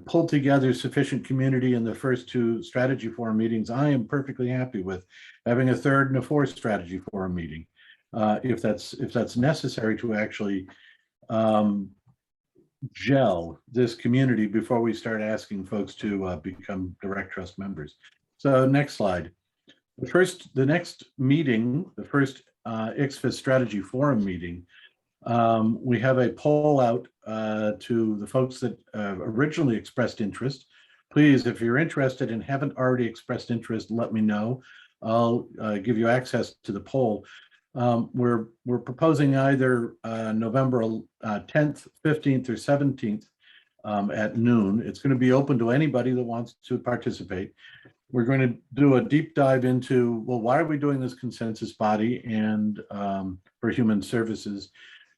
pull together sufficient community in the first two strategy forum meetings, I am perfectly happy with having a third and a fourth strategy forum meeting, if that's necessary to actually gel this community before we start asking folks to become Direct Trust members. So next slide. The next meeting, the first ICFIS strategy forum meeting, we have a poll out to the folks that originally expressed interest please, if you're interested and haven't already expressed interest, let me know. I'll give you access to the poll. We're proposing either November 10th, 15th, or 17th at noon. It's going to be open to anybody that wants to participate. We're going to do a deep dive into, well, why are we doing this consensus body and for human services?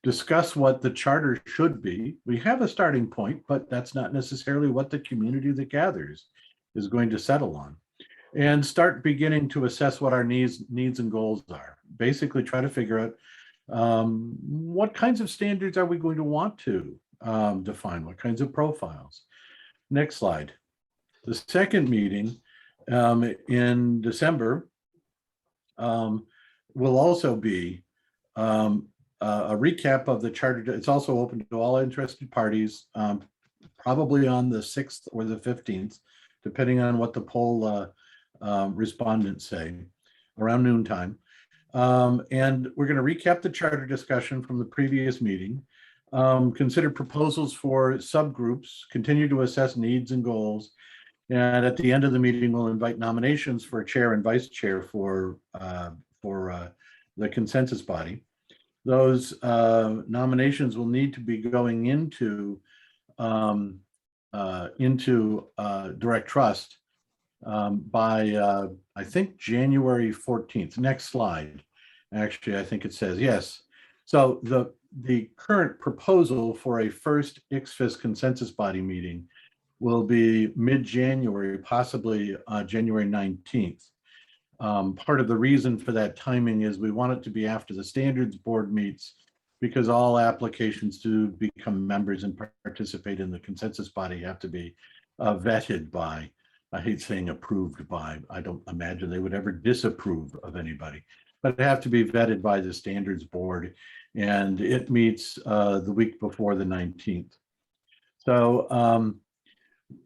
Discuss what the charter should be. We have a starting point, but that's not necessarily what the community that gathers is going to settle on. And start beginning to assess what our needs and goals are. Basically try to figure out what kinds of standards are we going to want to define, what kinds of profiles. Next slide. The second meeting in December will also be a recap of the charter. It's also open to all interested parties, probably on the 6th or the 15th, depending on what the poll respondents say, around noontime. And we're going to recap the charter discussion from the previous meeting, consider proposals for subgroups, continue to assess needs and goals. And at the end of the meeting, we'll invite nominations for chair and vice chair for the consensus body. Those nominations will need to be going into direct trust by I think January 14th. Next slide. Actually, I think it says yes. So the current proposal for a first ICSFIS consensus body meeting will be mid-January, possibly January 19th. Part of the reason for that timing is we want it to be after the standards board meets, because all applications to become members and participate in the consensus body have to be vetted by, I hate saying approved by, I don't imagine they would ever disapprove of anybody, but have to be vetted by the standards board, and it meets the week before the 19th. So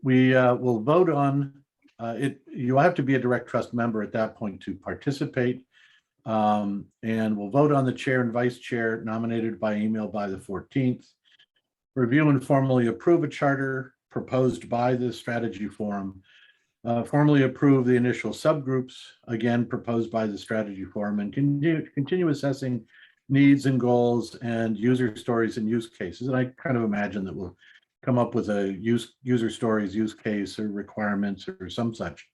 we will vote on it. You have to be a direct trust member at that point to participate. And we'll vote on the chair and vice chair nominated by email by the 14th. Review and formally approve a charter proposed by the strategy forum. Formally approve the initial subgroups, again proposed by the strategy forum, and continue assessing needs and goals and user stories and use cases. And I kind of imagine that we'll come up with a user stories, use case, or requirements, or some such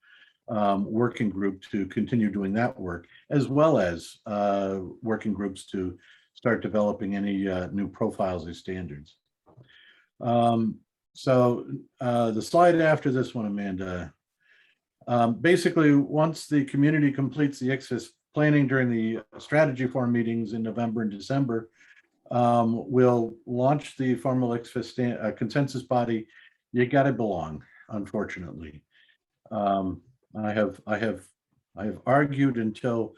working group to continue doing that work, as well as working groups to start developing any new profiles or standards. So the slide after this one, Amanda, basically once the community completes the ICSFIS planning during the strategy forum meetings in November and December, we'll launch the formal ICSFIS consensus body. You got to belong, unfortunately. I have argued until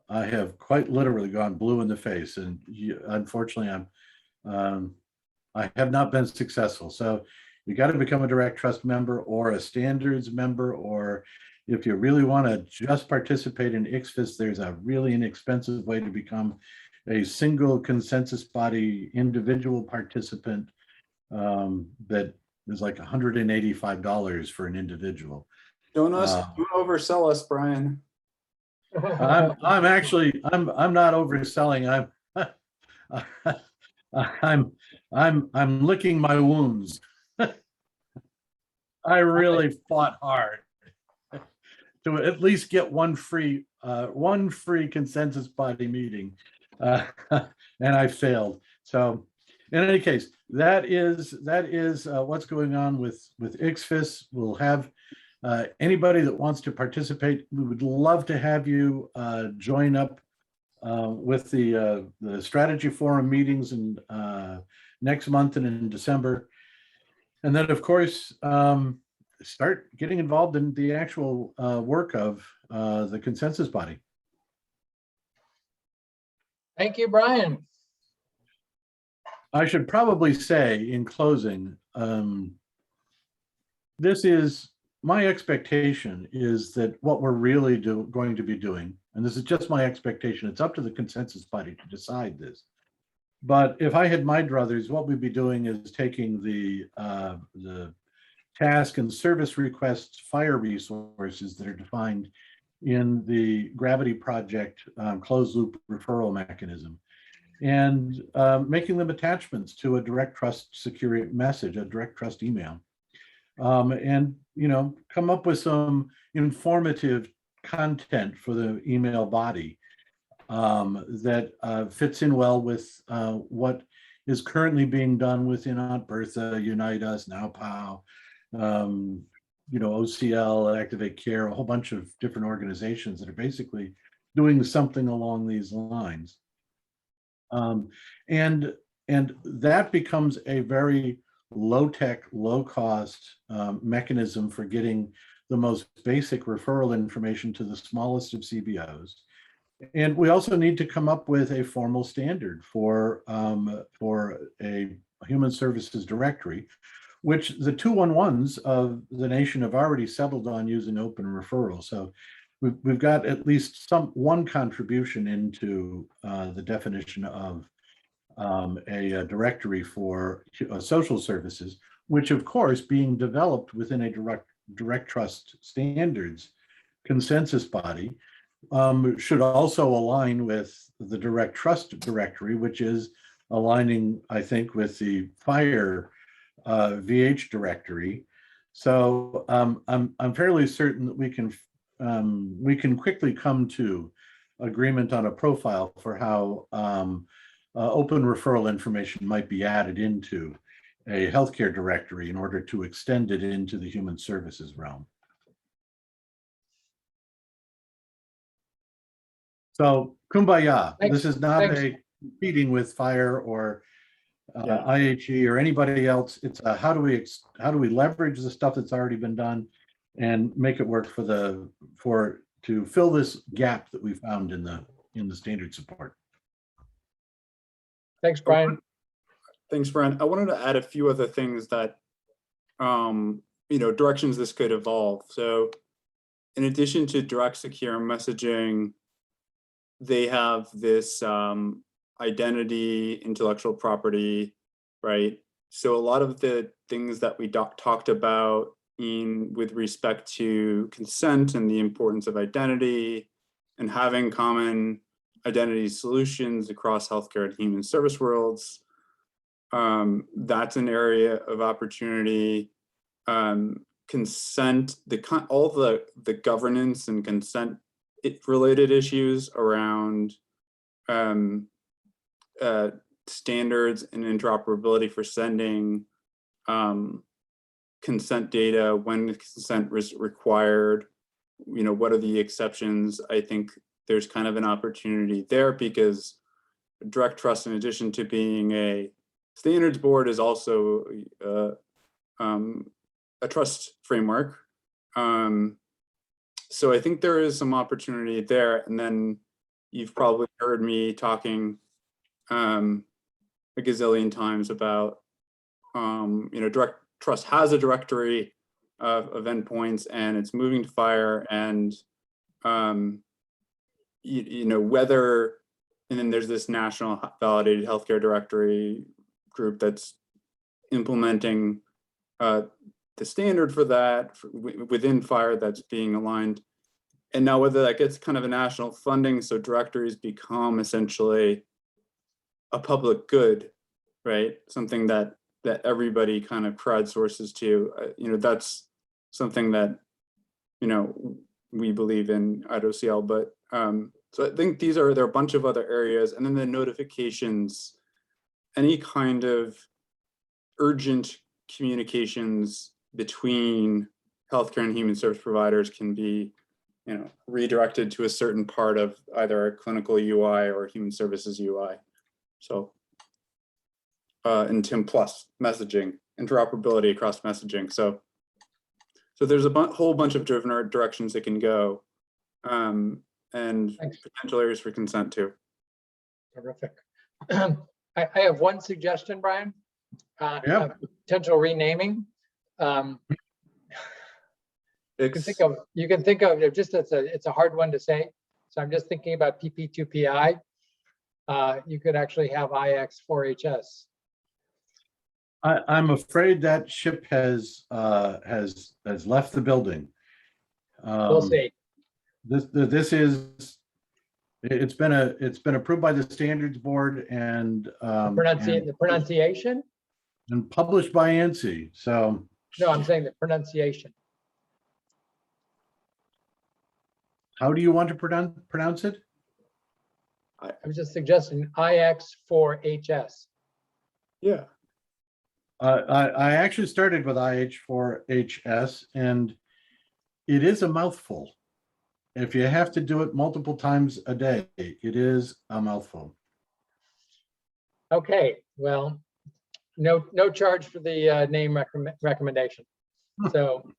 I have quite literally gone blue in the face, and unfortunately, I have not been successful. So you got to become a direct trust member or a standards member, or if you really want to just participate in ICSFIS, there's a really inexpensive way to become a single consensus body individual participant that is like $185 for an individual. Don't oversell us, Brian. I'm not overselling. I'm licking my wounds. I really fought hard to at least get one free consensus body meeting, and I failed. So, in any case, that is what's going on with ICSFIS. We'll have anybody that wants to participate. We would love to have you join up with the strategy forum meetings in next month and in December. And then, of course, start getting involved in the actual work of the consensus body. Thank you, Brian. I should probably say in closing, this is my expectation is that what we're really going to be doing, and this is just my expectation, it's up to the consensus body to decide this. But if I had my druthers, what we'd be doing is taking the task and service requests fire resources that are defined in the Gravity Project closed loop referral mechanism, and making them attachments to a direct trust security message, a direct trust email. And, you know, come up with some informative content for the email body that fits in well with what is currently being done within Aunt Bertha, Unite Us, Now POW, you know, OCL, Activate Care, a whole bunch of different organizations that are basically doing something along these lines. And that becomes a very low-tech, low-cost mechanism for getting the most basic referral information to the smallest of CBOs. And we also need to come up with a formal standard for a human services directory, which the 211s of the nation have already settled on using open referral. So we've got at least one contribution into the definition of a directory for social services, which of course being developed within a direct trust standards consensus body should also align with the direct trust directory, which is aligning, I think, with the fire VH directory. So I'm fairly certain that we can quickly come to agreement on a profile for how open referral information might be added into a healthcare directory in order to extend it into the human services realm. So kumbaya, Thanks. this is not Thanks. a competing with fire or IHE or anybody else. It's how do we leverage the stuff that's already been done and make it work to fill this gap that we found in the standard support. Thanks, Brian. Thanks, Brian. I wanted to add a few other things that, you know, directions this could evolve. So in addition to direct secure messaging, they have this identity, intellectual property, right? So a lot of the things that we talked about with respect to consent and the importance of identity and having common identity solutions across healthcare and human service worlds, that's an area of opportunity. Consent, all the governance and consent related issues around standards and interoperability for sending consent data, when consent is required, you know, what are the exceptions? I think there's kind of an opportunity there because direct trust, in addition to being a standards board, is also a trust framework. So I think there is some opportunity there. And then you've probably heard me talking a gazillion times about, you know, direct trust has a directory of endpoints and it's moving to FHIR, and you know, whether, and then there's this national validated healthcare directory group that's implementing the standard for that within FHIR that's being aligned. And now whether that gets kind of a national funding, so directories become essentially a public good, right? Something that everybody kind of crowdsources to, you know, that's something that, you know, we believe in at OCL. But so I think there are a bunch of other areas, and then the notifications, any kind of urgent communications between healthcare and human service providers can be, you know, redirected to a certain part of either a clinical UI or human services UI. So, and TIM Plus messaging, interoperability across messaging. So there's a whole bunch of different directions that can go, and Thanks. potential areas for consent too. Terrific. I have one suggestion, Brian. Yeah. Potential renaming. You can think of it just as it's a hard one to say. So I'm just thinking about PP2PI. You could actually have IX4HS. I'm afraid that ship has left the building. We'll see. This is, it's been approved by the standards board and The pronunciation? and published by ANSI. So No, I'm saying the pronunciation. how do you want to pronounce it? I was just suggesting IX4HS. Yeah. I actually started with IH4HS, and it is a mouthful. If you have to do it multiple times a day, it is a mouthful. Okay, well, no charge for the name recommendation. So,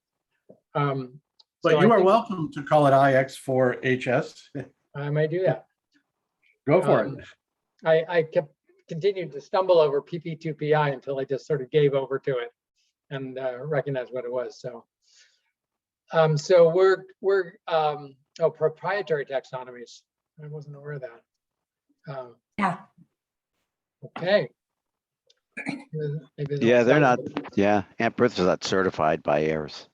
But so you I are think welcome to call it IX4HS. I might do that. Go for it. I continued to stumble over PP2PI until I just sort of gave over to it and recognized what it was. So, so we're proprietary taxonomies. I wasn't aware of that. Yeah. Okay. Maybe Yeah, they're not. Yeah, Aunt Bertha's not certified by AIRS.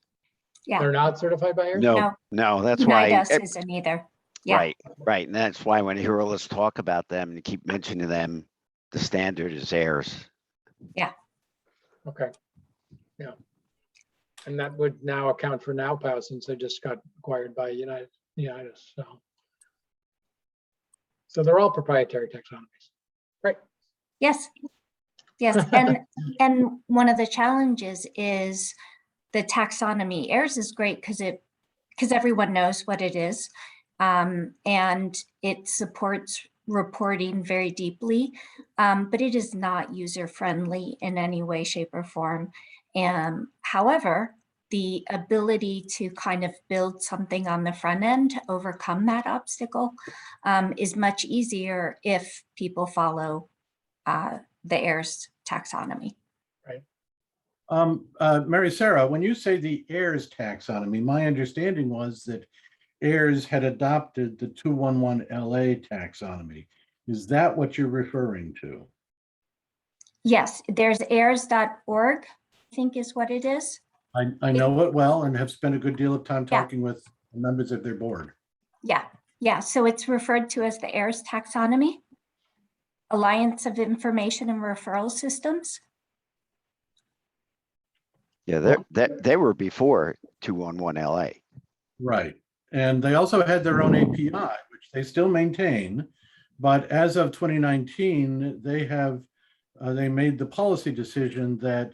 Yeah. They're not certified by AIRS? No, no, that's why. NIDUS isn't either. Yeah. Right, right. And that's why when you hear all us talk about them and keep mentioning them, the standard is AIRS. Okay. Yeah. And that would now account for NowPow since they just got acquired by Unitas. So they're all proprietary taxonomies. Right. Yes. Yes. And one of the challenges is the taxonomy. AIRS is great because everyone knows what it is. And it supports reporting very deeply, but it is not user-friendly in any way, shape, or form. And however, the ability to kind of build something on the front end to overcome that obstacle is much easier if people follow the AIRS taxonomy. Mary Sarah, when you say the AIRS taxonomy, my understanding was that AIRS had adopted the 211 LA taxonomy. Is that what you're referring to? Yes, there's airs.org, I think is what it is. I know it well and have spent a good deal of time talking with members of their board. Yeah. So it's referred to as the AIRS taxonomy, Alliance of Information and Referral Systems. Yeah, they were before 211 LA. Right. And they also had their own API, which they still maintain. But as of 2019, they made the policy decision that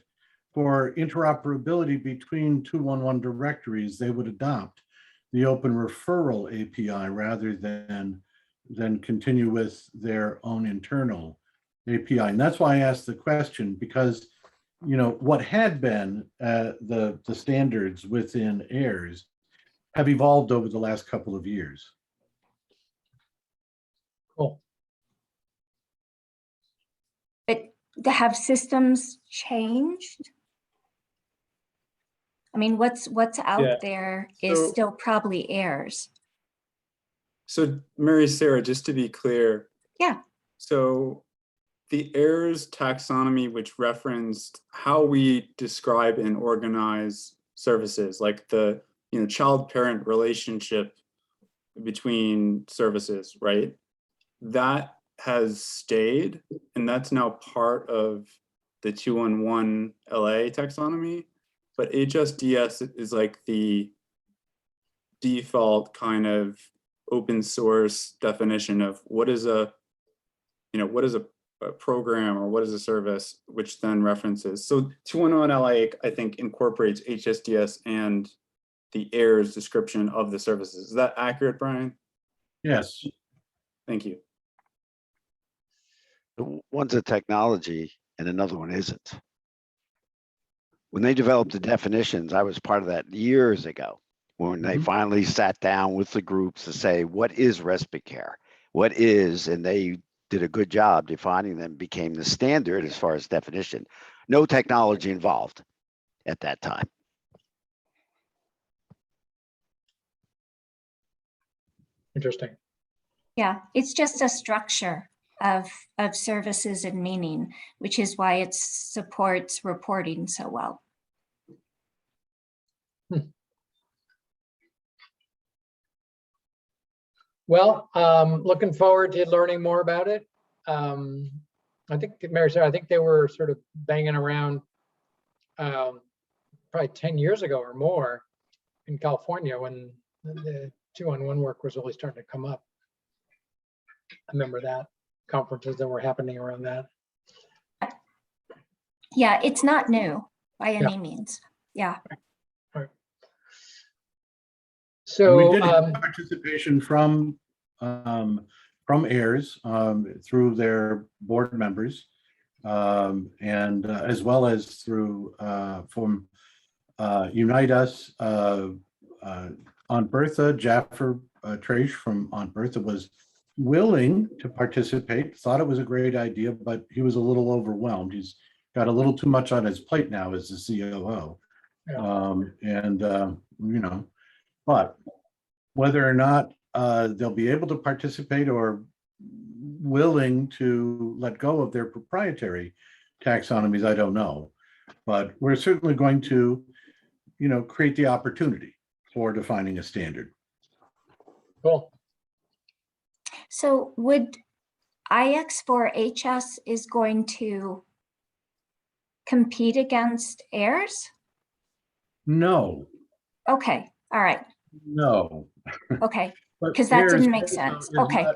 for interoperability between 211 directories, they would adopt the open referral API rather than continue with their own internal API. And that's why I asked the question, because what had been the standards within AIRS have evolved over the last couple of years. Cool. But have systems changed? I mean, what's out there is So- still probably AIRS. So Mary Sarah, just to be clear. Yeah. So the AIRS taxonomy, which referenced how we describe and organize services, like the child-parent relationship between services, right? That has stayed, and that's now part of the 211 LA taxonomy. But HSDS is like the default kind of open source definition of what is a program or what is a service, which then references. So 211 LA, I think, incorporates HSDS and the AIRS description of the services. Is that accurate, Brian? Yes. Thank you. One's a technology and another one isn't. When they developed the definitions, I was part of that years ago, when they finally sat down with the groups to say, what is respite care? What is, and they did a good job defining them, became the standard as far as definition. No technology involved at that time. Interesting. Yeah, it's just a structure. of services and meaning, which is why it supports reporting so well. Well, looking forward to learning more about it. I think, Mary Sarah, I think they were sort of banging around probably 10 years ago or more in California when the 2-on-1 work was really starting to come up. I remember that, conferences that were happening around that. Yeah, it's not new by any means. Yeah. So we did have participation from heirs through their board members, and as well as through from Unite Us. Aunt Bertha, Jaffer Trace from Aunt Bertha was willing to participate, thought it was a great idea, but he was a little overwhelmed. He's got a little too much on his plate now as the COO. You know, but whether or not they'll be able to participate or willing to let go of their proprietary taxonomies, I don't know. But we're certainly going to, you know, create the opportunity for defining a standard. Cool. So would IX4HS is going to compete against heirs? No. Okay, all right. No. Okay, But because that didn't heirs make also sense. is Okay. not-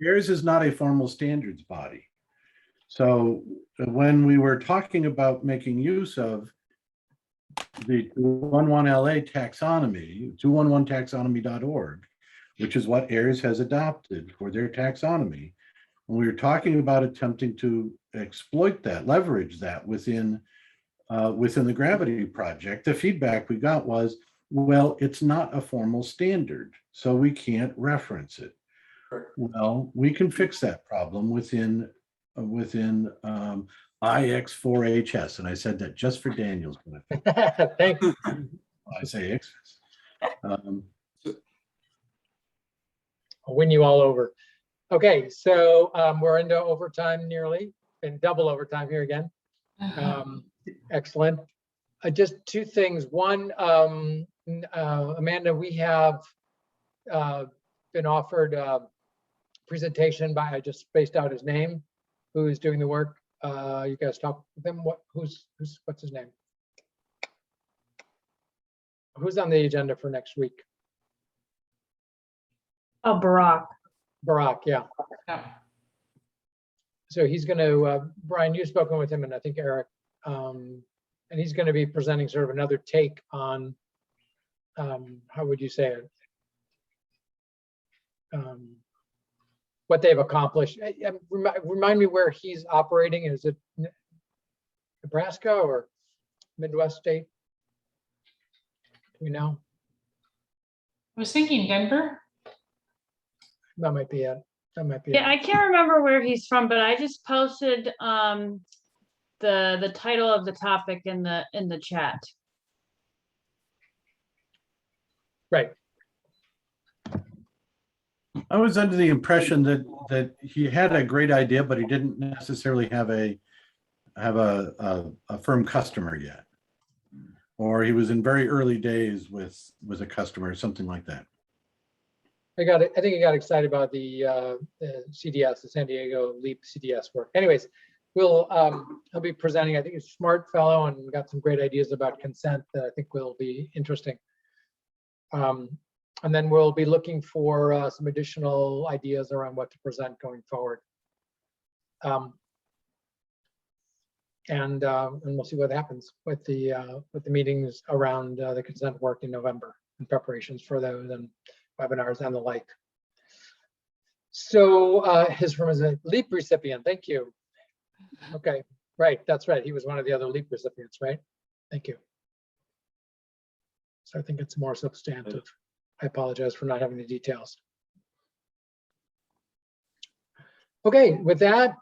heirs is not a formal standards body. So when we were talking about making use of the 211LA taxonomy, 211taxonomy.org, which is what heirs has adopted for their taxonomy, when we were talking about attempting to exploit that, leverage that within the Gravity Project, the feedback we got was, well, it's not a formal standard, so we can't reference it. Well, we can fix that problem within IX4HS, and I said that just for Daniel's benefit. Thank you. I say XFIS. I'll win you all over. Okay, so we're into overtime nearly, and double overtime here again. Excellent. Just two things. One, Amanda, we have been offered a presentation by, I just spaced out his name, who is doing the work. You guys talk with him. What's his name? Who's on the agenda for next week? Oh, Barack. Barack, yeah. Yeah. So he's going to, Brian, you've spoken with him, and I think Eric, and he's going to be presenting sort of another take on, how would you say it? What they've accomplished. Remind me where he's operating. Is it Nebraska or Midwest state? Do we know? I was thinking Denver. That might be it. That might be Yeah, it. I can't remember where he's from, but I just posted the title of the topic in the chat. Right. I was under the impression that he had a great idea, but he didn't necessarily have a firm customer yet, or he was in very early days with a customer or something like that. I think he got excited about the CDS, the San Diego LEAP CDS work. Anyways, he'll be presenting. I think he's a smart fellow and got some great ideas about consent that I think will be interesting. And then we'll be looking for some additional ideas around what to present going forward. And we'll see what happens with the meetings around the consent work in November and preparations for those and webinars and the like. So his firm is a LEAP recipient. Thank you. Okay, right. That's right. He was one of the other LEAP recipients, right? Thank you. So I think it's more substantive. I apologize for not having the details. Okay, with that,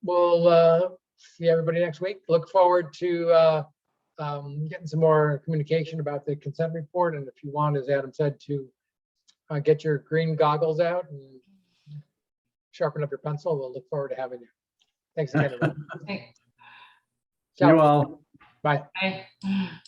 we'll see everybody next week. Look forward to getting some more communication about the consent report. And if you want, as Adam said, to get your green goggles out and sharpen up your pencil. We'll look forward to having you. Thanks again, everyone. Okay. You all. Bye. Bye.